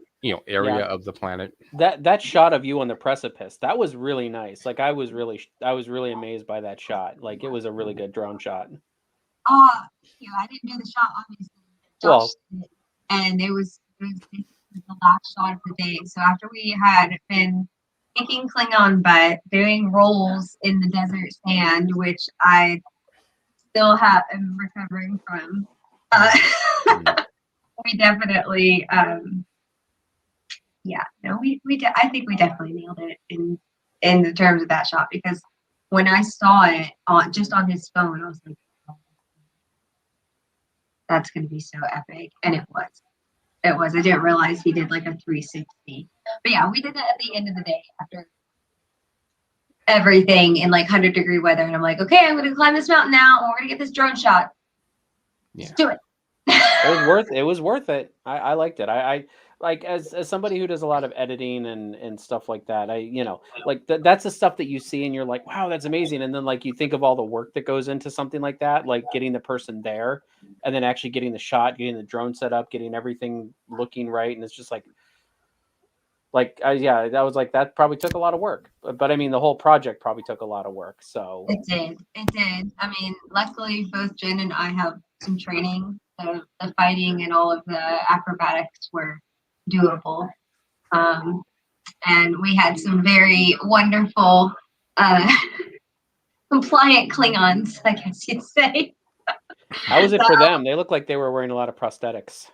area Yeah. of the planet. That shot of you on the precipice, that was really nice. Like I was really amazed by that shot. Like it was a really good drone shot. Thank you. I didn't do the shot, obviously. Josh did it. And it was the last shot of the day. So after we had been kicking Klingon butt, doing rolls in the desert sand, which I still am recovering from, we definitely, I think we definitely nailed it in the terms of that shot, because when I saw it on his phone, I was like, oh, that's going to be so epic. And it was. I didn't realize he did like a 360. But yeah, we did it at the end of the day after everything in like 100-degree weather. And I'm like, okay, I'm going to climb this mountain now, and we're going to get this drone shot. Let's do it. It was worth it. I liked it. I like as somebody who does a lot of editing and stuff like that. That's the stuff that you see and you're like, wow, that's amazing. And then like you think of all the work that goes into something like that, like getting the person there and then actually getting the shot, getting the drone set up, getting everything looking right. And it's just that was like, that probably took a lot of work, but I mean, the whole project probably took a lot of work. So it did. I mean, luckily both Jen and I have some training. So the fighting and all of the acrobatics were doable. And we had some very wonderful, compliant Klingons, I guess you'd say. how was it for them? They looked like they were wearing a lot of prosthetics.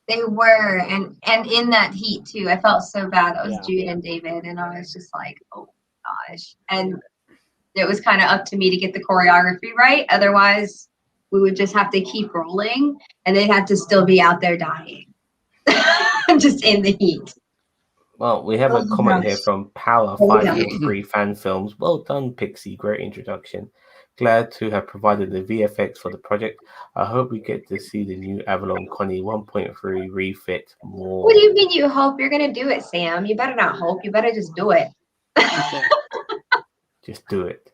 They were, and in that heat too. I felt so bad. That was Jude and David, and I was just like, oh my gosh. And it was kind of up to me to get the choreography right. Otherwise, we would just have to keep rolling, and they'd have to still be out there dying, just in the heat. Well, we have a comment here from Power543 Fan Films. Well done, Pixi. Great introduction. Glad to have provided the VFX for the project. I hope we get to see the new Avalon Connie 1.3 refit more. What do you mean you hope? You're going to do it, Sam. You better not hope. You better just do it. Just do it.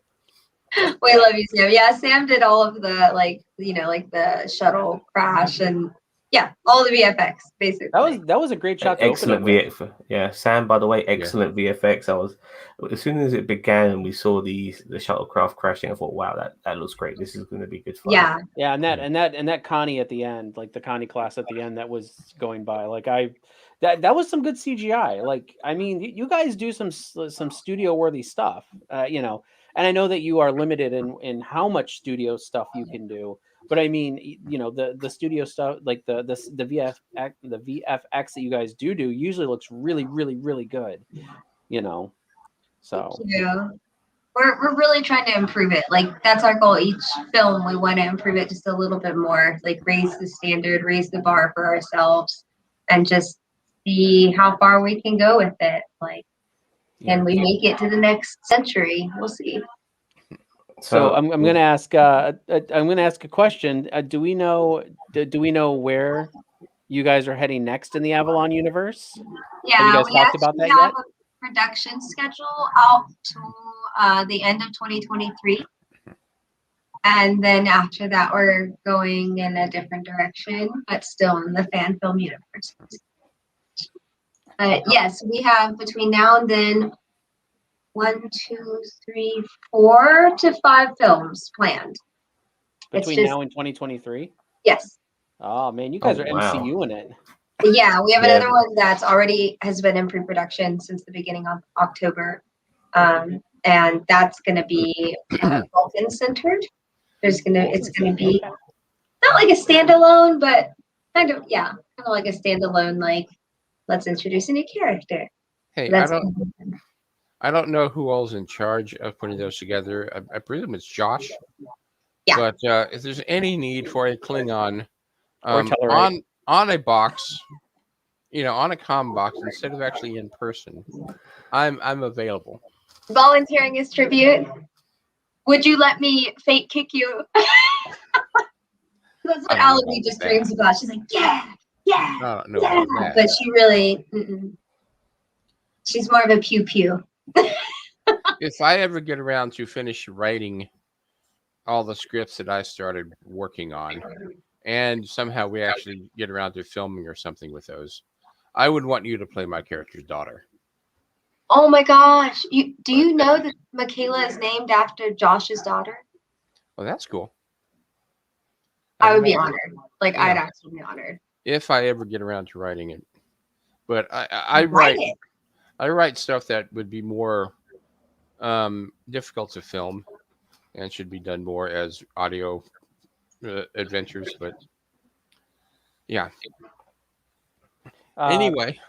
We love you, Sam. Yeah, Sam did all of the like the shuttle crash and all the VFX basically. That was a great shot to Excellent open up with. VFX. Yeah, Sam. By the way, excellent VFX. As soon as it began and we saw the shuttlecraft crashing, I thought, wow, that looks great. This is going to be good fun. Yeah, and that Connie at the end, like the Connie class at the end that was going by, like that was some good CGI. Like, I mean, you guys do some studio worthy stuff, and I know that you are limited in how much studio stuff you can do. But I mean, the studio stuff, like the VFX that you guys do usually looks really, really, really good. So Yeah. We're really trying to improve it. Like that's our goal. Each film we want to improve it just a little bit more. Like raise the standard, raise the bar for ourselves, and just see how far we can go with it. Like, can we make it to the next century? We'll see. So I'm going to ask a question. Do we know where you guys are heading next in the Avalon universe? Yeah, have you guys we talked about that have yet? a production schedule out to the end of 2023, and then after that we're going in a different direction, but still in the fan film universe. But yes, we have between now and then 1, 2, 3, 4 to 5 films planned. Between now and 2023? Yes. Oh man, you guys are wow. MCU in it. Yeah, we have another one that's already has been in pre-production since the beginning of October, and that's going to be Vulcan centered. It's going to be not like a standalone, but kind of like a standalone. Like, let's introduce a new character. Hey, I don't know who all's in charge of putting those together. I presume it's Josh. Yeah. But if there's any need for a Klingon on a box, on a comm box instead of actually in person, I'm available. Volunteering as tribute. Would you let me fake kick you? That's what Allie just dreams about. She's like, yeah. But she really, she's more of a pew pew. If I ever get around to finish writing all the scripts that I started working on, and somehow we actually get around to filming or something with those, I would want you to play my character's daughter. Oh my gosh. Do you know that Michaela is named after Josh's daughter? Well, that's cool. I would be honored. Like, I'd actually be honored. If I ever get around to writing it. But I write stuff that would be more difficult to film and should be done more as audio adventures. But yeah. Anyway.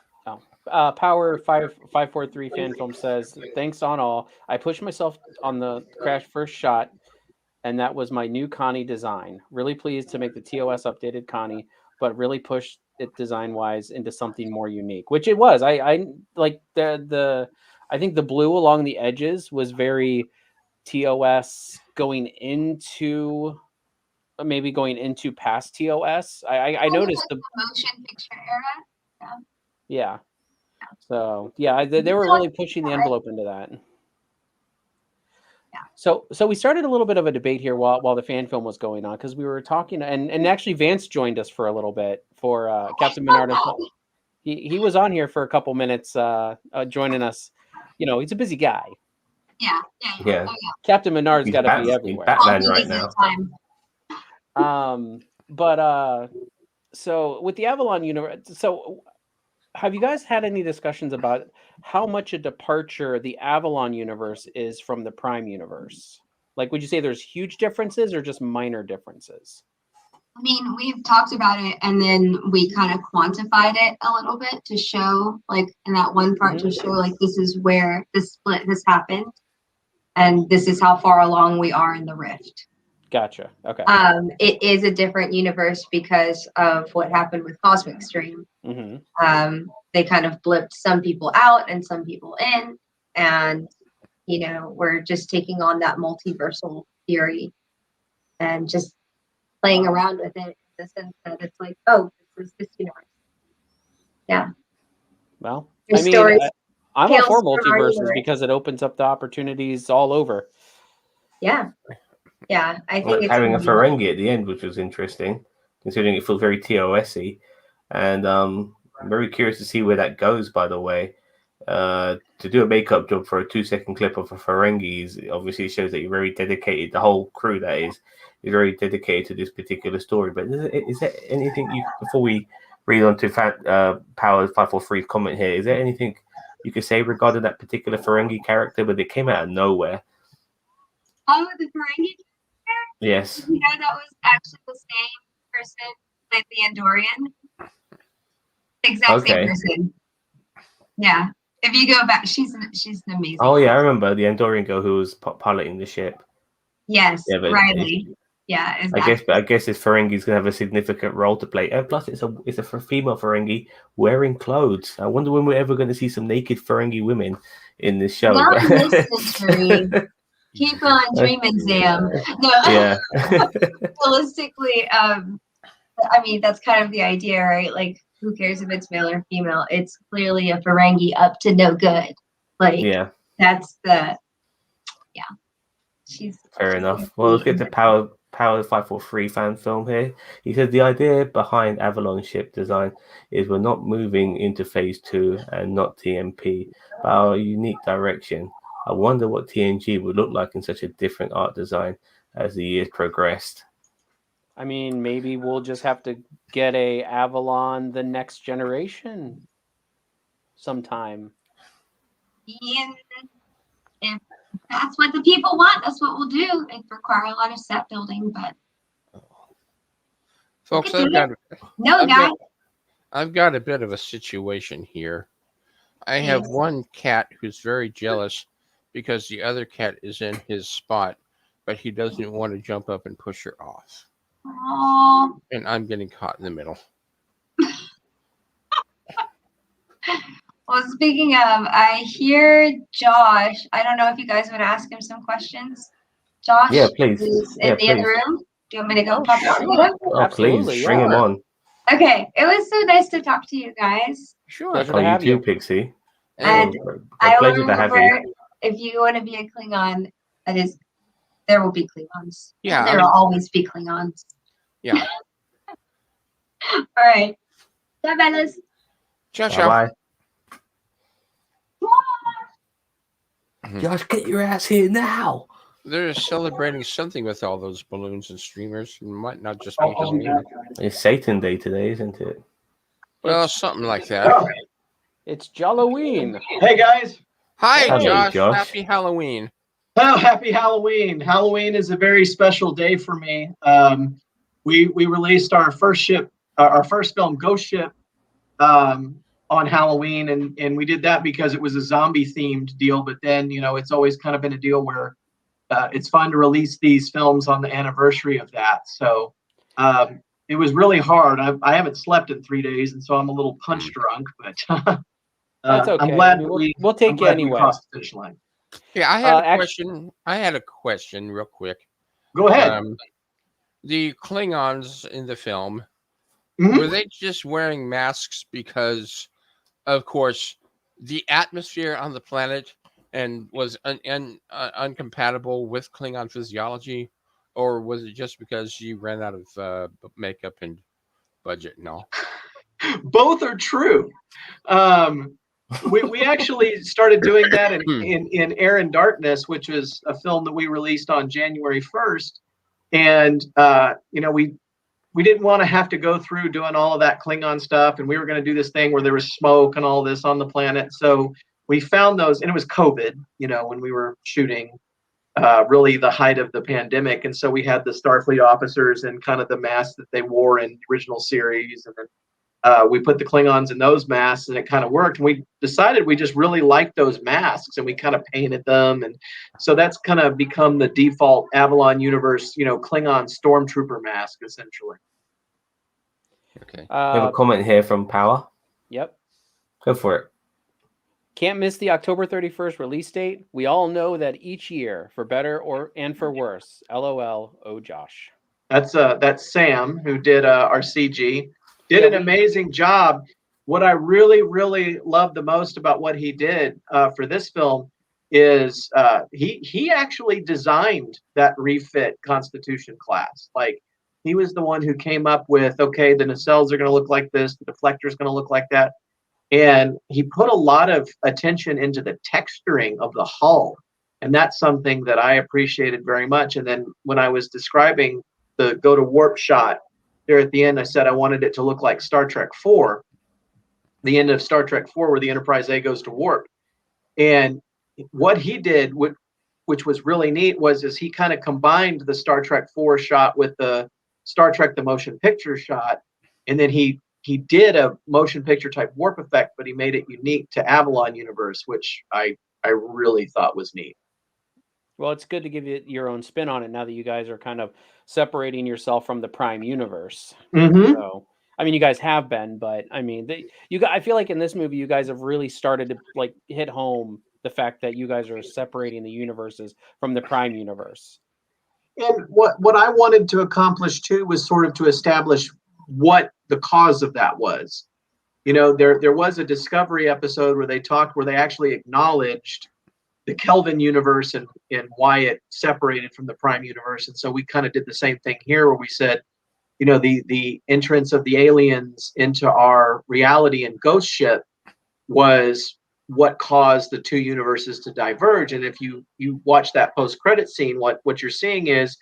Power 543 fan film says, thanks on all. I pushed myself on the crash first shot, and that was my new Connie design. Really pleased to make the TOS updated Connie, but really pushed it design wise into something more unique, which it was. I like the I think the blue along the edges was very TOS going into past TOS. I noticed like the motion picture era. Yeah. So they were really pushing the envelope into that. Yeah. So we started a little bit of a debate here while the fan film was going on, because we were talking, and actually Vance joined us for a little bit for Captain Menard. He was on here for a couple minutes joining us. He's a busy guy. Yeah. Yeah. Oh, yeah. Captain Menard's got to be everywhere. Batman right now. So with the Avalon Universe, so have you guys had any discussions about how much a departure the Avalon Universe is from the Prime Universe? Like, would you say there's huge differences or just minor differences? I mean, we've talked about it, and then we kind of quantified it a little bit to show, like, in that one part, to show, like, this is where the split has happened, and this is how far along we are in the rift. Gotcha. Okay. It is a different universe because of what happened with Cosmic Stream. They kind of blipped some people out and some people in, and we're just taking on that multiversal theory and just playing around with it in the sense that it's like, oh, this is this universe. Yeah. Well, There's I'm all for from our multiverses universe. because it opens up the opportunities all over. Yeah. Yeah, I think Like it's having a gonna be- Ferengi at the end, which was interesting, considering it feels very TOS-y. And I'm very curious to see where that goes, by the way. To do a makeup job for a 2-second clip of a Ferengi obviously shows that you're very dedicated. The whole crew, that is very dedicated to this particular story. But is there anything you, before we read on to Power 543's comment here, is there anything you could say regarding that particular Ferengi character? But it came out of nowhere. Oh, the Ferengi character? Yes. You know, that was actually the same person with the Andorian. Exact same person. Yeah. If you go back, she's an amazing. Oh yeah, I remember the Andorian girl who was piloting the ship. Yes, Yeah, but Riley. Yeah, exactly. I guess this Ferengi's gonna have a significant role to play. And plus, it's a female Ferengi wearing clothes. I wonder when we're ever going to see some naked Ferengi women in this show. Not in this century. Keep on dreaming, Sam. No. Yeah. Realistically, I mean, that's kind of the idea, right? Like, who cares if it's male or female? It's clearly a Ferengi up to no good. Like, yeah, that's the, yeah. She's fair enough. Well, let's get to Power 543 fan film here. He said the idea behind Avalon ship design is we're not moving into phase 2 and not TMP, but our unique direction. I wonder what TNG would look like in such a different art design as the years progressed. I mean, maybe we'll just have to get a Avalon the Next Generation sometime. And if that's what the people want, that's what we'll do. It requires a lot of set building, but folks, I've got a bit of a situation here. I have one cat who's very jealous because the other cat is in his spot, but he doesn't want to jump up and push her off. Aww. And I'm getting caught in the middle. Well, speaking of, I hear Josh. I don't know if you guys would ask him some questions. Josh, yeah, please. Is in the other room. Do you want me to go pop out? Oh, please, bring him on. Okay, it was so nice to talk to you guys. Sure. Pleasure to have you, Pixi. And a pleasure to have you. If you want to be a Klingon, that is, there will be Klingons. Yeah, there will always be Klingons. Yeah. All right. Bye, fellas. Ciao, ciao. Josh, get your ass here now. They're celebrating something with all those balloons and streamers. It might not just be Halloween. It's Satan Day today, isn't it? Well, something like that. It's Jalloween. Hey, guys. Hi, Hello, Josh. Happy Halloween. Oh, happy Halloween. Halloween is a very special day for me. We released our first film, Ghost Ship, on Halloween, and we did that because it was a zombie themed deal. But then, you know, it's always kind of been a deal where it's fun to release these films on the anniversary of that. So it was really hard. I haven't slept in 3 days, and so I'm a little punch drunk. But that's okay. I'm glad we'll take you anyway. We crossed the finish line. Yeah, I had a question. I had a question, real quick. Go ahead. The Klingons in the film, Mm-hmm. were they just wearing masks because, of course, the atmosphere on the planet and was uncompatible with Klingon physiology, or was it just because you ran out of makeup and budget and all? Both are true. We actually started doing that in Air and Darkness, which was a film that we released on January 1st. And, you know, we didn't want to have to go through doing all of that Klingon stuff. And we were going to do this thing where there was smoke and all this on the planet. So we found those, and it was COVID, you know, when we were shooting, really the height of the pandemic. And so we had the Starfleet officers and kind of the masks that they wore in the original series. And then we put the Klingons in those masks, and it kind of worked. And we decided we just really liked those masks, and we kind of painted them. And so that's kind of become the default Avalon Universe, you know, Klingon stormtrooper mask, essentially. Okay. We have a comment here from Power. Yep. Go for it. Can't miss the October 31st release date. We all know that each year, for better and for worse. LOL. Oh, Josh. That's Sam, who did our CG. Did an amazing job. What I really, really love the most about what he did for this film is he actually designed that refit Constitution class. Like, he was the one who came up with, okay, the nacelles are going to look like this, the deflector is going to look like that. And he put a lot of attention into the texturing of the hull. And that's something that I appreciated very much. And then when I was describing the go to warp shot there at the end, I said I wanted it to look like Star Trek 4, the end of Star Trek 4, where the Enterprise A goes to warp. And what he did, which was really neat, is he kind of combined the Star Trek 4 shot with the Star Trek the motion picture shot, and then he did a motion picture type warp effect, but he made it unique to Avalon Universe, which I really thought was neat. Well, it's good to give it your own spin on it now that you guys are kind of separating yourself from the Prime Universe. Mm-hmm. So, I mean, you guys have been, but I mean, I feel like in this movie, you guys have really started to like hit home the fact that you guys are separating the universes from the Prime Universe. And what I wanted to accomplish too was sort of to establish what the cause of that was. You know, there was a Discovery episode where they actually acknowledged the Kelvin universe and why it separated from the Prime universe. And so we kind of did the same thing here, where we said, you know, the entrance of the aliens into our reality and Ghost Ship was what caused the two universes to diverge. And if you watch that post-credit scene, what you're seeing is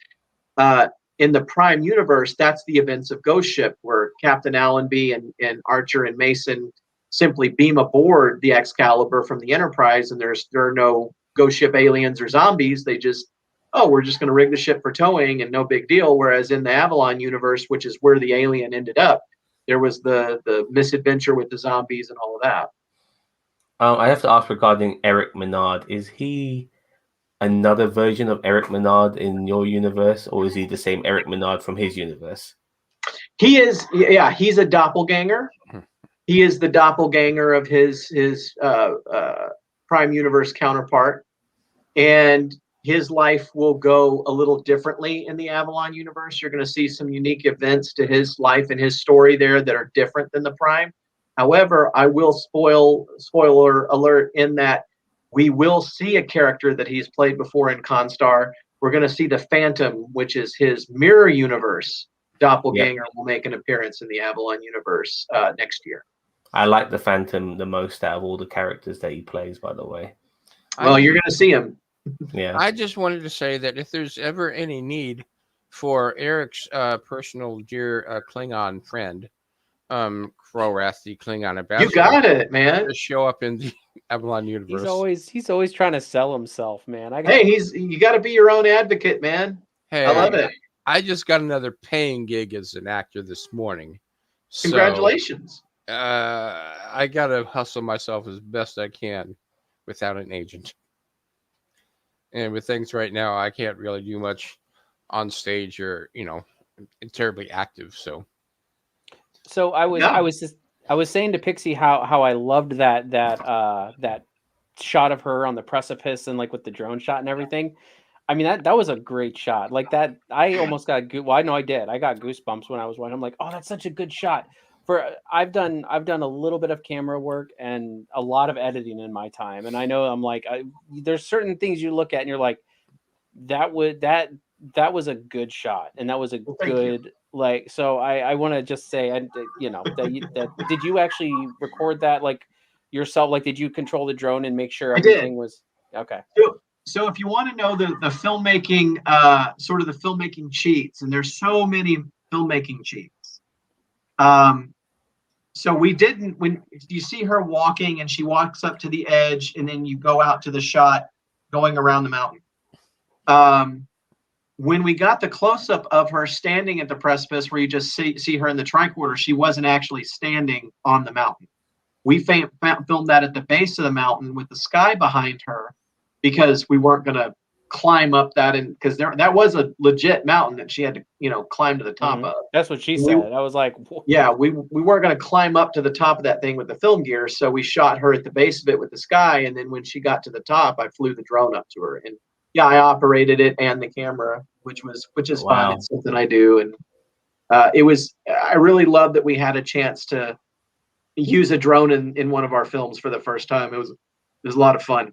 in the Prime universe, that's the events of Ghost Ship, where Captain Allenby and Archer and Mason simply beam aboard the Excalibur from the Enterprise, and there are no Ghost Ship aliens or zombies. They just, we're just going to rig the ship for towing and no big deal. Whereas in the Avalon universe, which is where the alien ended up, there was the misadventure with the zombies and all of that. I have to ask regarding Eric Menard. Is he another version of Eric Menard in your universe, or is he the same Eric Menard from his universe? He is, yeah, he's a doppelganger. He is the doppelganger of his Prime Universe counterpart, and his life will go a little differently in the Avalon Universe. You're going to see some unique events to his life and his story there that are different than the Prime. However, I will spoiler alert in that we will see a character that he's played before in Constar. We're going to see the Phantom, which is his mirror universe doppelganger, will make an appearance in the Avalon Universe next year. I like the Phantom the most out of all the characters that he plays, by the way. Well, you're going to see him. Yeah. I just wanted to say that if there's ever any need for Eric's personal dear Klingon friend, Korath, the Klingon ambassador, you got it, man, to show up in the Avalon Universe. He's always trying to sell himself, man. You got to be your own advocate, man. Hey, I love it. I just got another paying gig as an actor this morning. Congratulations. So, I gotta hustle myself as best I can without an agent. And with things right now, I can't really do much on stage or, terribly active. So I was saying to Pixi how I loved that shot of her on the precipice and like with the drone shot and everything. I mean, that was a great shot. Like that, I almost got I know I did. I got goosebumps when I was watching. I'm like, oh, that's such a good shot. I've done a little bit of camera work and a lot of editing in my time, and I know I'm like, there's certain things you look at and you're like, that was a good shot, and that was a good like. So I want to just say, that did you actually record that like yourself? Like, did you control the drone and make sure everything was okay? So if you want to know the filmmaking, sort of the filmmaking cheats, and there's so many filmmaking cheats. So we didn't, when you see her walking and she walks up to the edge and then you go out to the shot going around the mountain. When we got the close up of her standing at the precipice where you just see her in the tricorder, she wasn't actually standing on the mountain. We filmed that at the base of the mountain with the sky behind her, because we weren't going to climb up that, and because that was a legit mountain that she had to climb to the top of. That's what she said. I was like, whoa. Yeah, we weren't going to climb up to the top of that thing with the film gear, so we shot her at the base of it with the sky, and then when she got to the top, I flew the drone up to her, and I operated it and the camera, which is fun. It's something I do, and I really love that we had a chance to use a drone in one of our films for the first time. It was a lot of fun.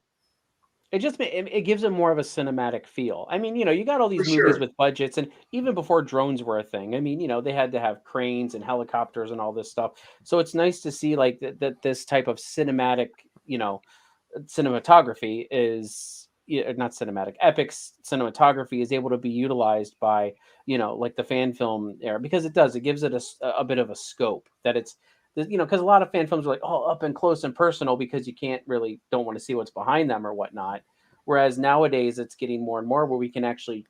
it gives it more of a cinematic feel. I mean, you got all these For movies sure. with budgets, and even before drones were a thing. I mean, they had to have cranes and helicopters and all this stuff. So it's nice to see like that this type of cinematic, cinematography is not cinematic, epic cinematography is able to be utilized by like the fan film era, because it gives it a bit of a scope that it's because a lot of fan films are like, oh, up and close and personal, because you don't want to see what's behind them or whatnot. Whereas nowadays it's getting more and more where we can actually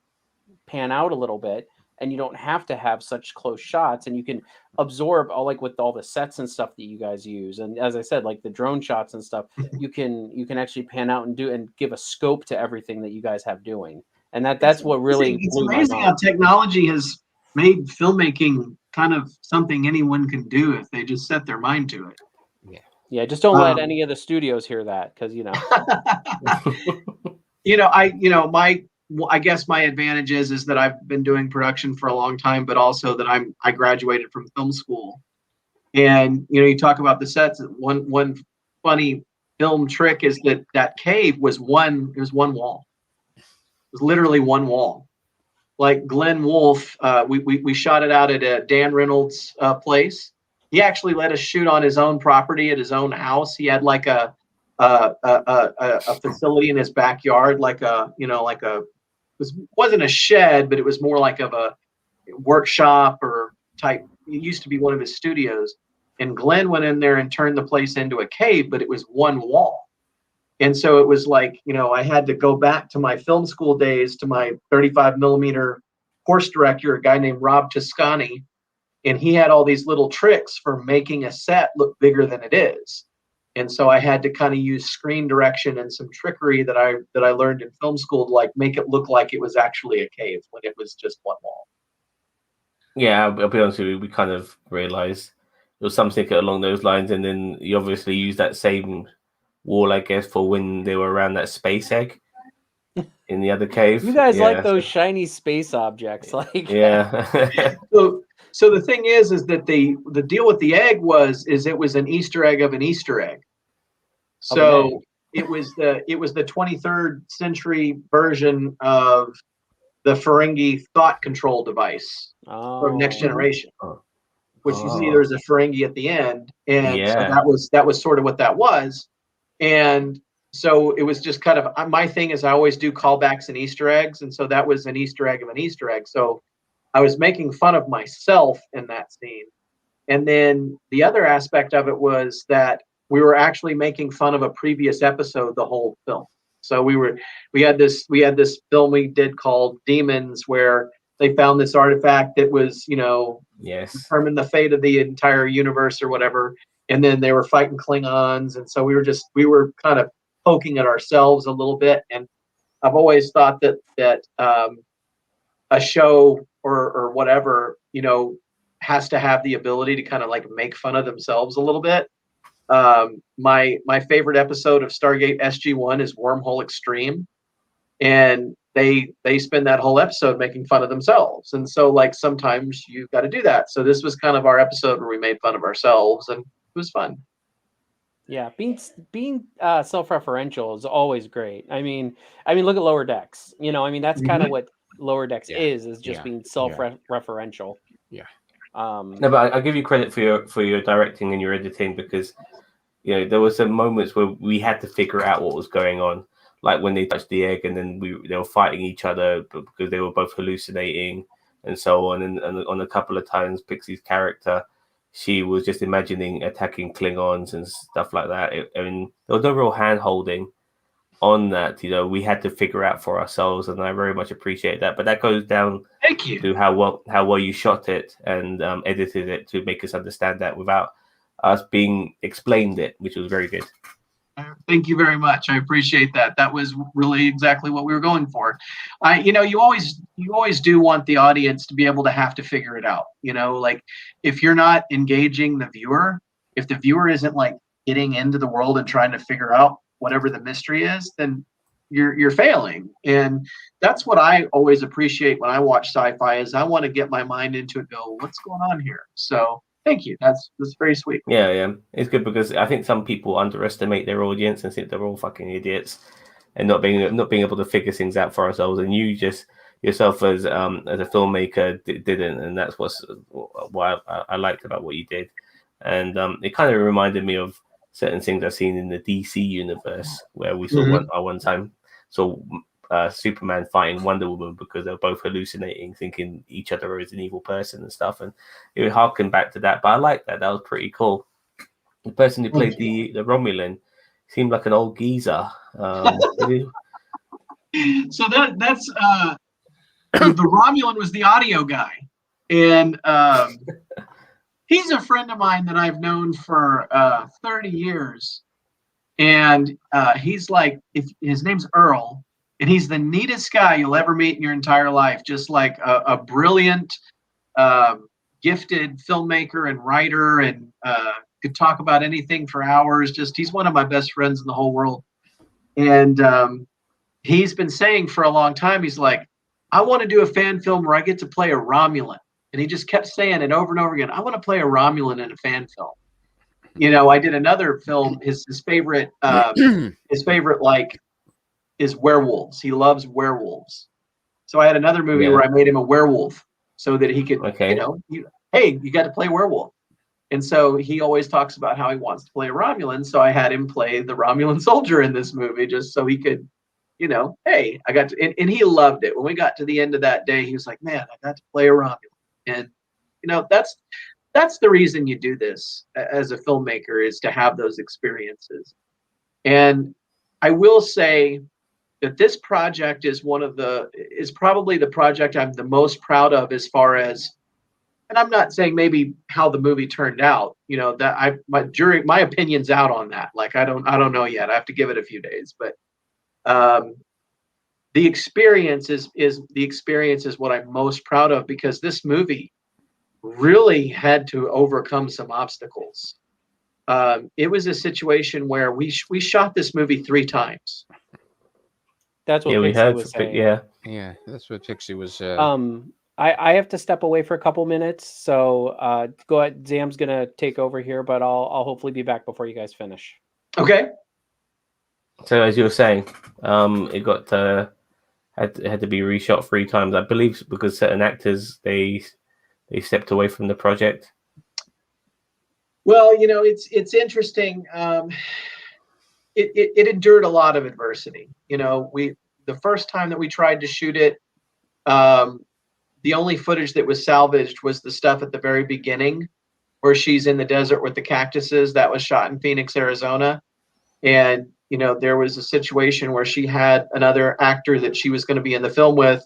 pan out a little bit, and you don't have to have such close shots, and you can absorb all, like with all the sets and stuff that you guys use. And as I said, like the drone shots and stuff, you can actually pan out and give a scope to everything that you guys have doing. And that's what really It's blew my amazing how mind. technology has made filmmaking kind of something anyone can do if they just set their mind to it. Yeah, just don't let any of the studios hear that, because I guess my advantage is that I've been doing production for a long time, but also that I graduated from film school. And you talk about the sets. One funny film trick is that cave was one wall. It was literally one wall. Like Glenn Wolfe, we shot it out at a Dan Reynolds' place. He actually let us shoot on his own property at his own house. He had like a facility in his backyard, wasn't a shed, but it was more like of a workshop or type. It used to be one of his studios. And Glenn went in there and turned the place into a cave, but it was one wall. And so it was like, I had to go back to my film school days, to my 35 millimeter course director, a guy named Rob Toscani. And he had all these little tricks for making a set look bigger than it is. And so I had to kind of use screen direction and some trickery that I learned in film school to like make it look like it was actually a cave when it was just one wall. Yeah, I'll be honest with you, we kind of realized there was something along those lines, and then you obviously use that same wall, I guess, for when they were around that space egg in the other cave. You guys like Yeah. those shiny space objects, like Yeah. So the thing is that the deal with the egg is it was an Easter egg of an Easter egg. So it was the 23rd century version of the Ferengi thought control device from Next Generation, which you see there's a Ferengi at the end, and so that was sort of what that was. And so it was just kind of my thing is I always do callbacks and Easter eggs, and so that was an Easter egg of an Easter egg. So I was making fun of myself in that scene. And then the other aspect of it was that we were actually making fun of a previous episode the whole film. So we had this film we did called Demons, where they found this artifact that was, determined the fate of the entire universe or whatever. And then they were fighting Klingons. And so we were kind of poking at ourselves a little bit. And I've always thought that a show or whatever, has to have the ability to kind of like make fun of themselves a little bit. My favorite episode of Stargate SG-1 is Wormhole Extreme, and they spend that whole episode making fun of themselves. And so like sometimes you've got to do that. So this was kind of our episode where we made fun of ourselves, and it was fun. Yeah, being self-referential is always great. I mean, look at Lower Decks. That's kind of what Lower Decks is just being self-referential. Yeah. No, but I give you credit for your directing and your editing, because there were some moments where we had to figure out what was going on, like when they touched the egg and then they were fighting each other because they were both hallucinating and so on. And on a couple of times, Pixi's character, she was just imagining attacking Klingons and stuff like that. There was no real hand holding on that. We had to figure out for ourselves, and I very much appreciate that. But that goes down to how well you shot it and edited it to make us understand that without us being explained it, which was very good. Thank you very much. I appreciate that. That was really exactly what we were going for. You always do want the audience to be able to have to figure it out. Like if you're not engaging the viewer, if the viewer isn't like getting into the world and trying to figure out whatever the mystery is, then you're failing. And that's what I always appreciate when I watch sci-fi is I want to get my mind into it, go, what's going on here? So thank you. That's very sweet. Yeah. It's good because I think some people underestimate their audience and think they're all fucking idiots. and not being able to figure things out for ourselves. And you just yourself as a filmmaker didn't, and that's what I liked about what you did. And it kind of reminded me of certain things I've seen in the DC universe, where we saw one time saw Superman fighting Wonder Woman because they're both hallucinating, thinking each other is an evil person and stuff, and it harkened back to that. But I like that. That was pretty cool. The person who played the Romulan seemed like an old geezer. So that's the Romulan was the audio guy, and he's a friend of mine that I've known for 30 years, and he's like, if his name's Earl, and he's the neatest guy you'll ever meet in your entire life. Just like a brilliant, gifted filmmaker and writer, and could talk about anything for hours. Just he's one of my best friends in the whole world, and he's been saying for a long time, he's like, I want to do a fan film where I get to play a Romulan. And he just kept saying it over and over again. I want to play a Romulan in a fan film. You know, I did another film. His favorite like is werewolves. He loves werewolves. So I had another movie where I made him a werewolf so that he could, you know, hey, you got to play werewolf. And so he always talks about how he wants to play a Romulan. So I had him play the Romulan soldier in this movie just so he could, you know, hey, I got to, and he loved it. When we got to the end of that day, he was like, man, I got to play a Romulan. And, you know, that's the reason you do this as a filmmaker, is to have those experiences. And I will say that this project is probably the project I'm the most proud of, as far as, and I'm not saying maybe how the movie turned out, you know, that my opinion's out on that. Like, I don't know yet. I have to give it a few days, but the experience is what I'm most proud of, because this movie really had to overcome some obstacles. It was a situation where we shot this movie 3 times. That's what Pixi was saying. Yeah, that's what Pixi was. I have to step away for a couple minutes, so go ahead. Zam's gonna take over here, but I'll hopefully be back before you guys finish. Okay. So as you were saying, it got had to be reshot 3 times, I believe, because certain actors they stepped away from the project. Well, you know, it's interesting. It endured a lot of adversity. You know, the first time that we tried to shoot it, the only footage that was salvaged was the stuff at the very beginning where she's in the desert with the cactuses. That was shot in Phoenix, Arizona. And, you know, there was a situation where she had another actor that she was going to be in the film with,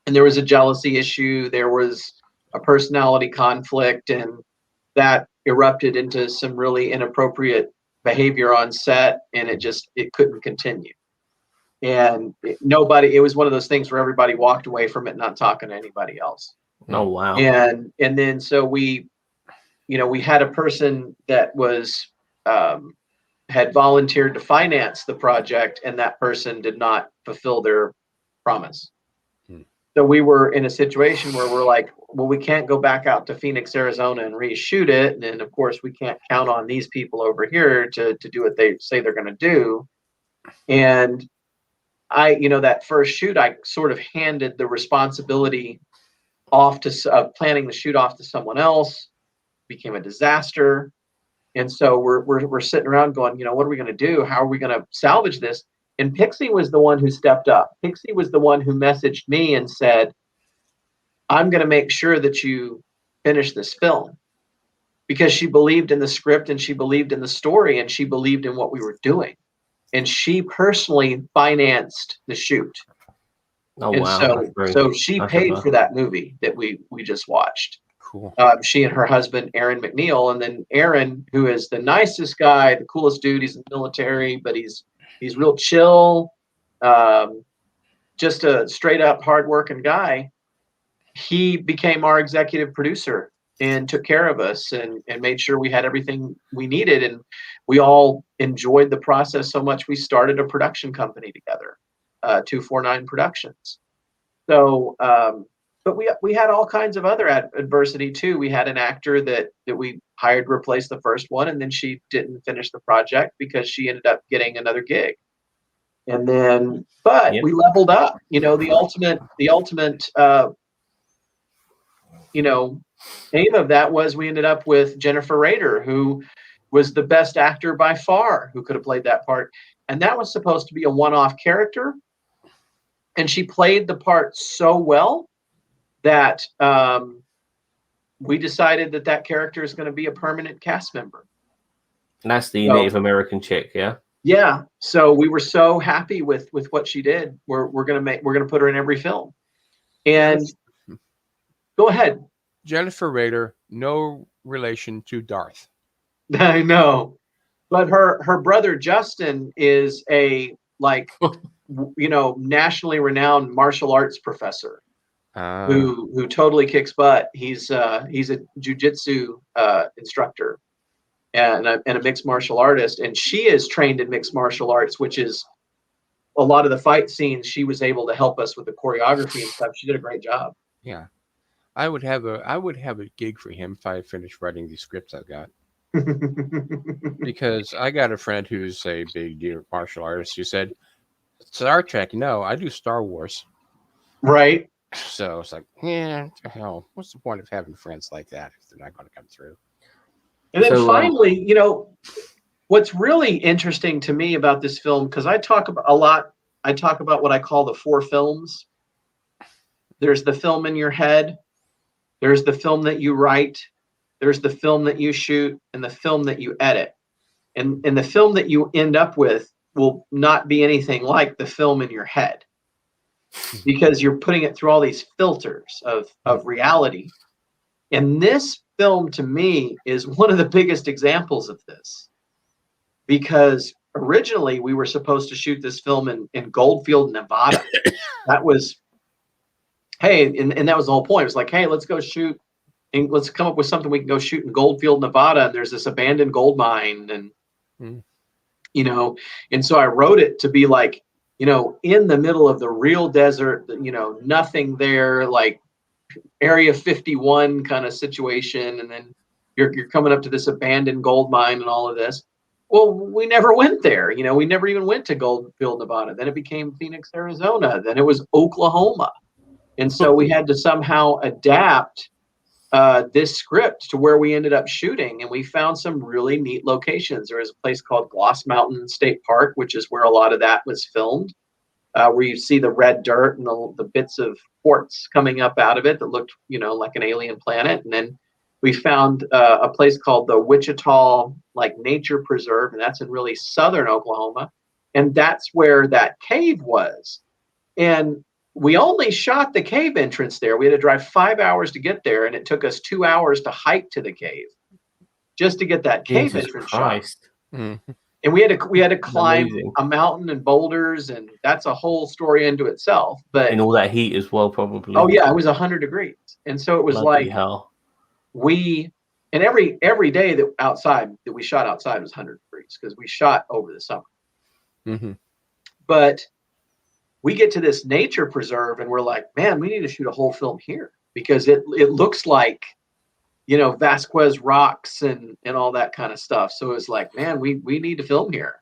and there was a jealousy issue. There was a personality conflict, and that erupted into some really inappropriate behavior on set, and it couldn't continue. And it was one of those things where everybody walked away from it not talking to anybody else. Oh, wow. And then so we had a person that was had volunteered to finance the project, and that person did not fulfill their promise. So we were in a situation where we're like, well, we can't go back out to Phoenix, Arizona and reshoot it. And then, of course, we can't count on these people over here to do what they say they're going to do. And that first shoot, I sort of handed the responsibility off to planning the shoot off to someone else. It became a disaster. And so we're sitting around going, you know, what are we going to do? How are we going to salvage this? And Pixi was the one who stepped up. Pixi was the one who messaged me and said, I'm going to make sure that you finish this film, because she believed in the script and she believed in the story and she believed in what we were doing. And she personally financed the shoot. Oh, and wow. So she paid for that movie that we just watched. Cool. She and her husband, Aaron McNeil. And then Aaron, who is the nicest guy, the coolest dude. He's in the military, but he's real chill. Just a straight up hardworking guy. He became our executive producer and took care of us and made sure we had everything we needed. And we all enjoyed the process so much, we started a production company together, 249 Productions. So, but we had all kinds of other adversity too. We had an actor that we hired to replace the first one, and then she didn't finish the project because she ended up getting another gig. And then, but we leveled up. You know, the ultimate you know, aim of that was we ended up with Jennifer Rader, who was the best actor by far who could have played that part. And that was supposed to be a one-off character. And she played the part so well that we decided that that character is going to be a permanent cast member. And that's the Native American chick, yeah? Yeah. So we were so happy with what she did. We're gonna put her in every film. And go ahead. Jennifer Rader, no relation to Darth. I know. But her brother Justin is a nationally renowned martial arts professor who totally kicks butt. He's a jiu-jitsu instructor and a mixed martial artist, and she is trained in mixed martial arts, which is a lot of the fight scenes. She was able to help us with the choreography and stuff. She did a great job. Yeah, I would have a gig for him if I had finished writing these scripts I've got. Because I got a friend who's a big martial artist who said, Star Trek, no, I do Star Wars. Right. So it's like, yeah, hell, what's the point of having friends like that if they're not going to come through? And then finally, you know, what's really interesting to me about this film, because I talk about what I call the 4 films. There's the film in your head, there's the film that you write, there's the film that you shoot, and the film that you edit. And the film that you end up with will not be anything like the film in your head, because you're putting it through all these filters of reality. And this film, to me, is one of the biggest examples of this, because originally we were supposed to shoot this film in Goldfield, Nevada. That was, and that was the whole point. It was like, hey, let's go shoot, and let's come up with something we can go shoot in Goldfield, Nevada. And there's this abandoned gold mine, and you know, and so I wrote it to be like, you know, in the middle of the real desert, you know, nothing there, like Area 51 kind of situation, and then you're coming up to this abandoned gold mine and all of this. Well, we never went there. You know, we never even went to Goldfield, Nevada. Then it became Phoenix, Arizona. Then it was Oklahoma. And so we had to somehow adapt this script to where we ended up shooting, and we found some really neat locations. There was a place called Gloss Mountain State Park, which is where a lot of that was filmed, where you see the red dirt and the bits of quartz coming up out of it that looked, you know, like an alien planet. And then we found a place called the Wichita Nature Preserve, and that's in really southern Oklahoma, and that's where that cave was. And we only shot the cave entrance there. We had to drive 5 hours to get there, and it took us 2 hours to hike to the cave just to get that cave entrance shot. And we had to climb a mountain and boulders, and that's a whole story into itself. But and all that heat as well, probably. Oh yeah, it was 100 degrees, and so it was Bloody like hell. And every day that we shot outside was 100 degrees because we shot over the summer. But we get to this nature preserve, and we're like, man, we need to shoot a whole film here because it looks like, you know, Vasquez rocks and all that kind of stuff. So it's like, man, we need to film here.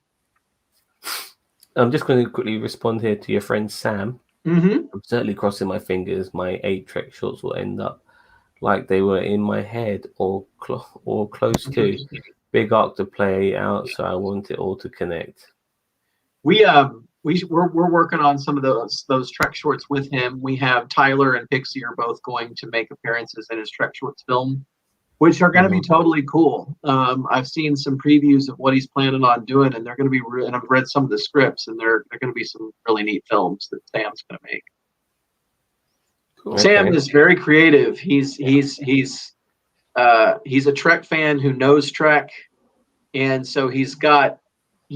I'm just going to quickly respond here to your friend Sam. I'm certainly crossing my fingers my 8 Trek shorts will end up like they were in my head or close to. Big arc to play out, so I want it all to connect. We're working on some of those Trek shorts with him. We have Tyler and Pixi are both going to make appearances in his Trek shorts film, which are going to be totally cool. I've seen some previews of what he's planning on doing, and they're going to be. And I've read some of the scripts, and they're going to be some really neat films that Sam's going to make. Cool. Sam is very creative. He's a Trek fan who knows Trek, and so he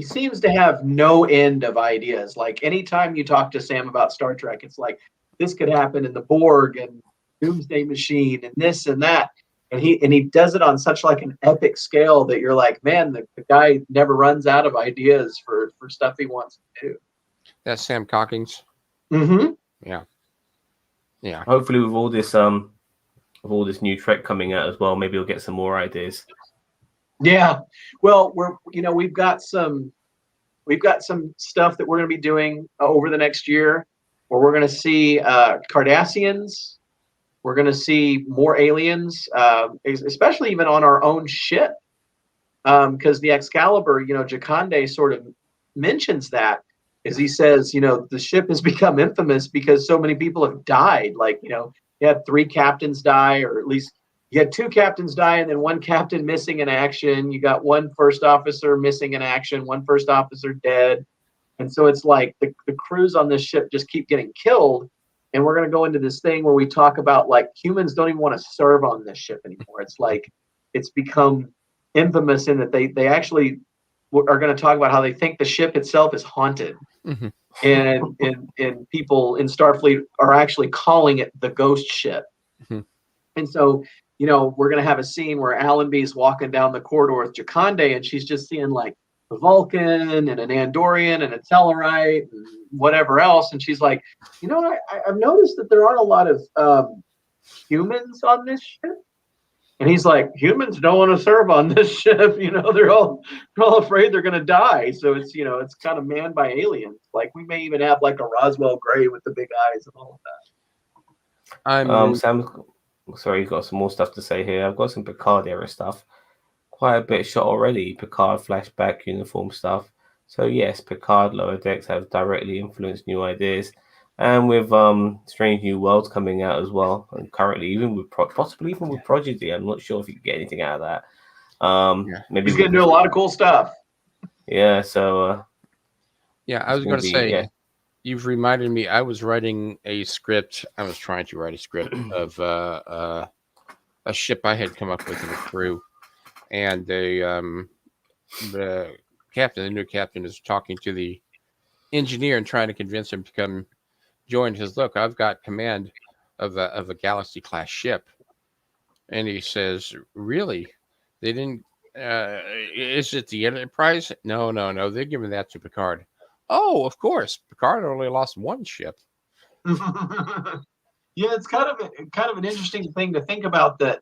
seems to have no end of ideas. Like anytime you talk to Sam about Star Trek, it's like this could happen in the Borg and Doomsday Machine and this and that. And he does it on such like an epic scale that you're like, man, the guy never runs out of ideas for stuff he wants to do. That's Sam Cockings. Yeah. Yeah. Hopefully with all this new Trek coming out as well, maybe we'll get some more ideas. Yeah. Well, we've got some we've got some stuff that we're going to be doing over the next year, where we're going to see Cardassians. We're going to see more aliens, especially even on our own ship, because the Excalibur, Jakande sort of mentions that, as he says, the ship has become infamous because so many people have died. Like, you had 3 captains die, or at least you had 2 captains die, and then 1 captain missing in action. You got 1 first officer missing in action, 1 first officer dead. And so it's like the crews on this ship just keep getting killed. And we're going to go into this thing where we talk about, like, humans don't even want to serve on this ship anymore. It's like it's become infamous in that they actually are going to talk about how they think the ship itself is haunted. Mhm. And people in Starfleet are actually calling it the ghost ship. Mhm. And so, we're going to have a scene where Allenby's walking down the corridor with Jakande, and she's just seeing, like, a Vulcan and an Andorian and a Tellarite and whatever else. And she's like, I've noticed that there aren't a lot of humans on this ship. And he's like, humans don't want to serve on this ship. They're all afraid they're going to die. So it's, it's kind of manned by aliens. Like, we may even have like a Roswell Gray with the big eyes and all of that. Sam, sorry, you've got some more stuff to say here. I've got some Picard era stuff. Quite a bit shot already. Picard flashback uniform stuff. So yes, Picard Lower Decks have directly influenced new ideas, and with Strange New Worlds coming out as well, and currently even with possibly even with Prodigy, I'm not sure if you can get anything out of that. Maybe he's gonna do a lot of cool stuff. Yeah. So. I was going to say, you've reminded me. I was writing a script. I was trying to write a script of a ship I had come up with in a crew. And the new captain, is talking to the engineer and trying to convince him to come join. He says, "Look, I've got command of a Galaxy class ship." And he says, "Really? They didn't? Is it the Enterprise?" No. They're giving that to Picard. Oh, of course. Picard only lost 1 ship. Yeah, it's kind of an interesting thing to think about, that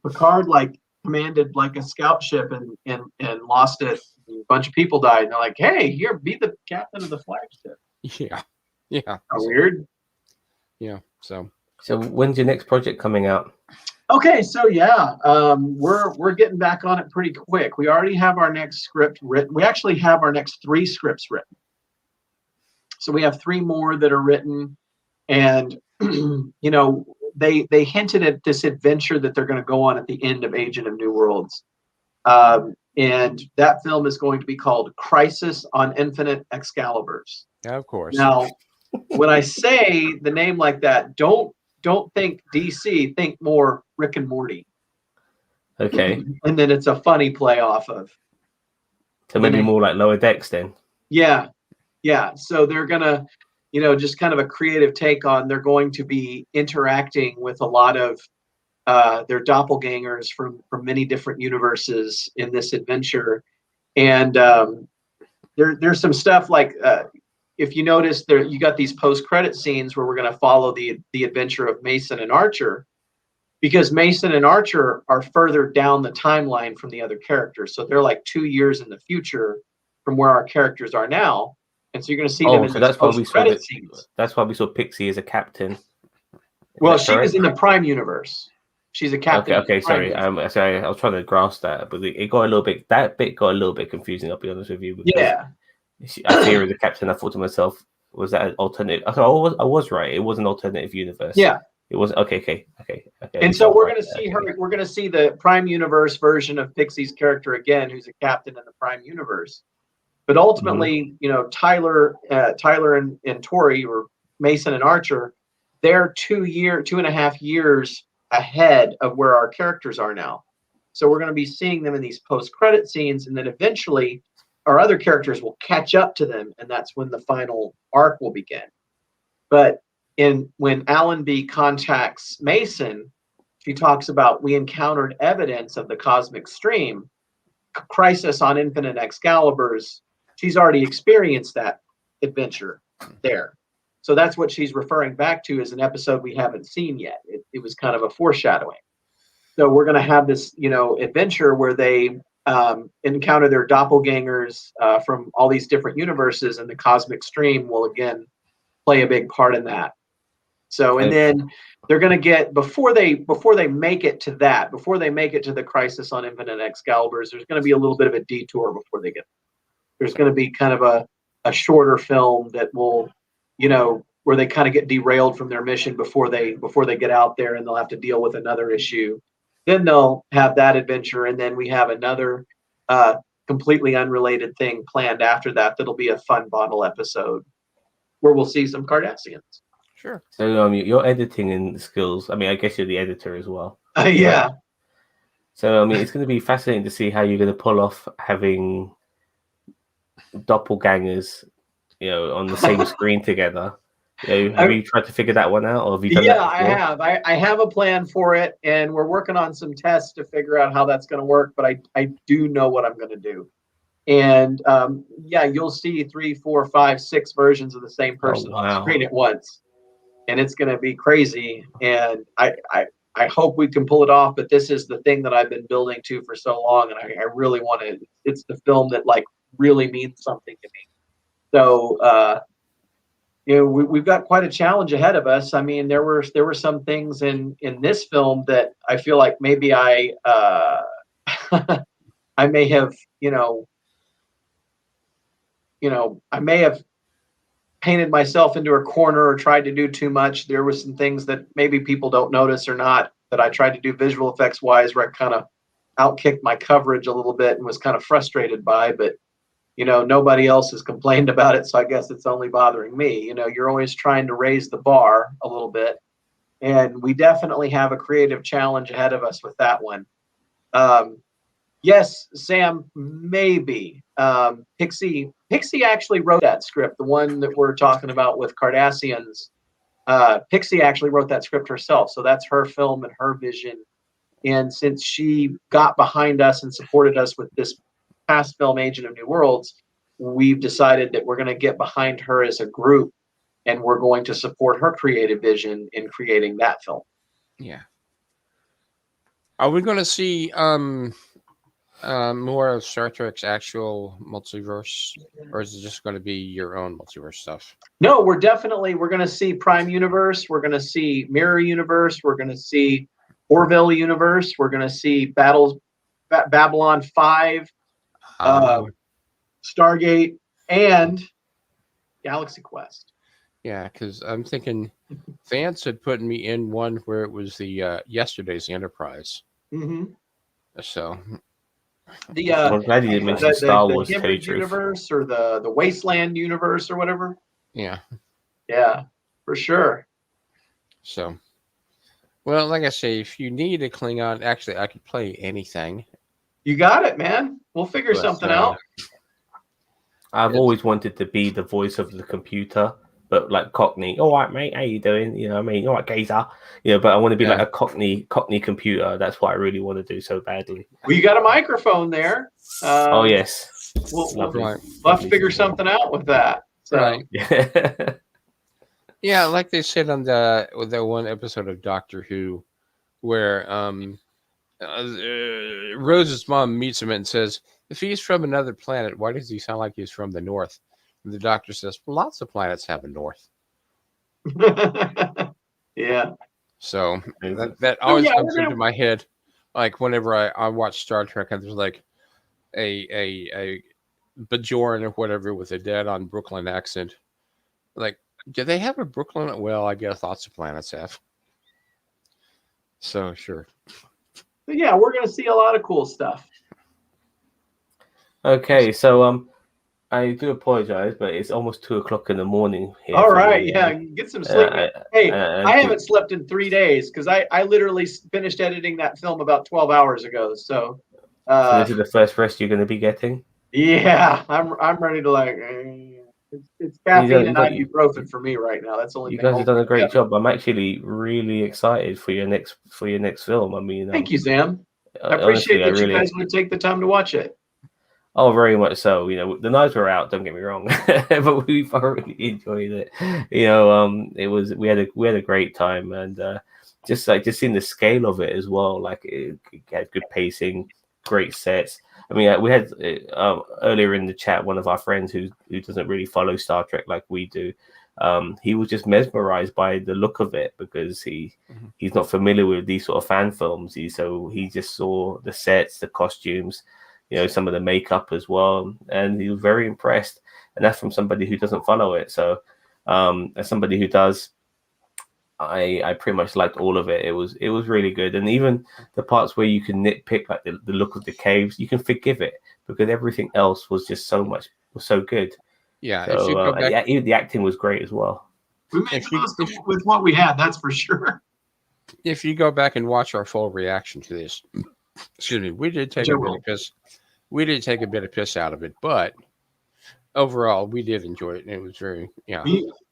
Picard commanded like a scout ship and lost it. A bunch of people died. And they're like, "Hey, here, be the captain of the flagship." Yeah. Weird. Yeah. So when's your next project coming out? Okay, so we're getting back on it pretty quick. We already have our next script written. We actually have our next 3 scripts written. So we have 3 more that are written, and they hinted at this adventure that they're going to go on at the end of Agent of New Worlds. And that film is going to be called Crisis on Infinite Excaliburs. Yeah, of course. Now, when I say the name like that, don't think DC, think more Rick and Morty. Okay. And then it's a funny play off of. So maybe more like Lower Decks then. Yeah. So they're gonna, just kind of a creative take on. They're going to be interacting with a lot of their doppelgangers from many different universes in this adventure, and there's some stuff like if you notice there, you got these post-credit scenes where we're going to follow the adventure of Mason and Archer, because Mason and Archer are further down the timeline from the other characters, so they're like 2 years in the future from where our characters are now. And so you're going to see them in that's why we saw scenes. That's why we saw Pixi as a captain. Well, she was in the Prime universe. She's a captain. Okay, sorry. Sorry, I was trying to grasp that, but it got a little bit. That bit got a little bit confusing. I'll be honest with you. Yeah. I see her as a captain. I thought to myself, was that an alternative? I was right. It was an alternative universe. Yeah. It was okay. And so we're going to see her. We're going to see the Prime Universe version of Pixi's character again, who's a captain in the Prime Universe. But ultimately, Tyler and Tori, or Mason and Archer, they're 2.5 years ahead of where our characters are now. So we're going to be seeing them in these post-credit scenes, and then eventually our other characters will catch up to them, and that's when the final arc will begin. But when Allenby contacts Mason, she talks about, we encountered evidence of the cosmic stream, Crisis on Infinite Excaliburs. She's already experienced that adventure there. So that's what she's referring back to as an episode we haven't seen yet. It was kind of a foreshadowing. So we're going to have this, adventure where they encounter their doppelgangers from all these different universes, and the cosmic stream will again play a big part in that. So, and then they're going to get before they make it to that, before they make it to the Crisis on Infinite Excaliburs, there's going to be a little bit of a detour before they get. There's going to be kind of a shorter film that will, where they kind of get derailed from their mission before they get out there, and they'll have to deal with another issue. Then they'll have that adventure, and then we have another completely unrelated thing planned after that. That'll be a fun bottle episode where we'll see some Cardassians. Sure. So your editing and skills. I mean, I guess you're the editor as well. Yeah. So I mean, it's going to be fascinating to see how you're going to pull off having doppelgangers, on the same screen together. Have you tried to figure that one out, or have you done that before? I have. I have a plan for it, and we're working on some tests to figure out how that's going to work. But I do know what I'm going to do. And you'll see 3, 4, 5, 6 versions of the same person on screen at once, and it's going to be crazy. And I hope we can pull it off. But this is the thing that I've been building to for so long, and I really want to. It's the film that really means something to me. So we've got quite a challenge ahead of us. I mean, there were some things in this film that I feel like maybe I I may have I may have painted myself into a corner or tried to do too much. There were some things that maybe people don't notice or not that I tried to do visual effects wise, where I kind of outkicked my coverage a little bit and was kind of frustrated by, but nobody else has complained about it. So I guess it's only bothering me. You're always trying to raise the bar a little bit, and we definitely have a creative challenge ahead of us with that one. Yes, Sam, maybe. Pixi actually wrote that script, the one that we're talking about with Cardassians. Pixi actually wrote that script herself, so that's her film and her vision. And since she got behind us and supported us with this past film, Agent of New Worlds, we've decided that we're going to get behind her as a group, and we're going to support her creative vision in creating that film. Yeah. Are we going to see more of Star Trek's actual multiverse, or is it just going to be your own multiverse stuff? No, we're going to see Prime Universe. We're going to see Mirror Universe. We're going to see Orville Universe. We're going to see Babylon 5, Stargate, and Galaxy Quest. Yeah, because I'm thinking Vance had put me in one where it was the yesterday's Enterprise. Mm-hmm. So I'm glad you didn't mention Star Wars, the Hybrid Universe or the Wasteland Universe or whatever. Yeah, for sure. So, well, like I say, if you need a Klingon, actually, I could play anything. You got it, man. We'll figure something out. I've always wanted to be the voice of the computer, but like Cockney. All right, mate, how you doing? All right, geezer. But I want to be like a Cockney computer. That's what I really want to do so badly. Well, you got a microphone there. Oh yes. We'll have to figure something out with that. So. Right. Yeah, like they said on the one episode of Doctor Who, where Rose's mom meets him and says, if he's from another planet, why does he sound like he's from the North? And the Doctor says, well, lots of planets have a North. Yeah. So that always comes into my head. Like whenever I watch Star Trek, and there's like a Bajoran or whatever with a dead on Brooklyn accent. Like, do they have a Brooklyn? Well, I guess lots of planets have. So sure. But yeah, we're gonna see a lot of cool stuff. Okay, so I do apologize, but it's almost 2:00 in the morning here. All right, get some sleep. I haven't slept in 3 days because I literally finished editing that film about 12 hours ago. So this is the first rest you're going to be getting. Yeah, I'm ready to it's caffeine and ibuprofen for me right now. That's only. You guys have done a great job. I'm actually really excited for your next film. I mean, thank you, Sam. I appreciate that you guys would take the time to watch it. Oh, very much so. The knives were out. Don't get me wrong, but we thoroughly enjoyed it. We had a great time, and just seeing the scale of it as well. Like it had good pacing, great sets. I mean, we had earlier in the chat one of our friends who doesn't really follow Star Trek like we do. He was just mesmerized by the look of it because he's not familiar with these sort of fan films. So he just saw the sets, the costumes, some of the makeup as well, and he was very impressed. And that's from somebody who doesn't follow it. So as somebody who does, I pretty much liked all of it. It was really good, and even the parts where you can nitpick, like the look of the caves, you can forgive it because everything else was just so good. Yeah, So, if you go back, the acting was great as well. We made the most with what we had, that's for sure. If you go back and watch our full reaction to this, excuse me, we did take a bit of piss. We did take a bit of piss out of it, but overall, we did enjoy it, and it was very,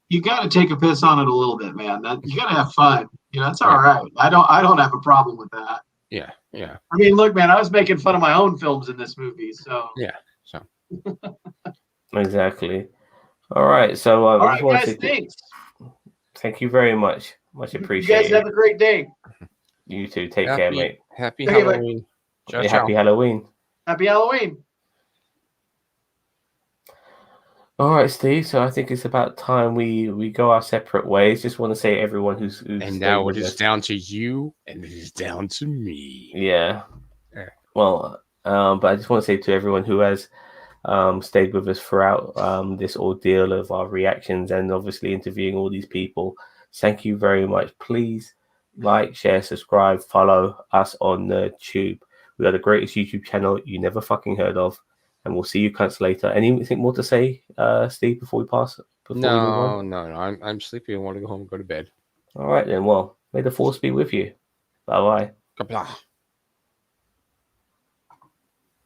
You got to take a piss on it a little bit, man. You got to have fun. That's all right. I don't have a problem with that. Yeah. I mean, look, man, I was making fun of my own films in this movie, so yeah. So exactly. All right. So all right, guys, thanks. Thank you very much. Much appreciated. You guys have a great day. You too. Take care, mate. Happy Halloween. Ciao, happy Halloween. Happy Halloween. Oh, All right, Steve. So I think it's about time we go our separate ways. Just want to say everyone who's and now it is down to you, and it is down to me. Yeah. Well, but I just want to say to everyone who has stayed with us throughout this ordeal of our reactions and obviously interviewing all these people, thank you very much. Please like, share, subscribe, follow us on the Tube. We are the greatest YouTube channel you never fucking heard of. And we'll see you cunts later. Anything more to say, Steve, before we pass? No. I'm sleepy. I want to go home and go to bed. All right, then. Well, may the force be with you. Bye-bye. Bye-bye.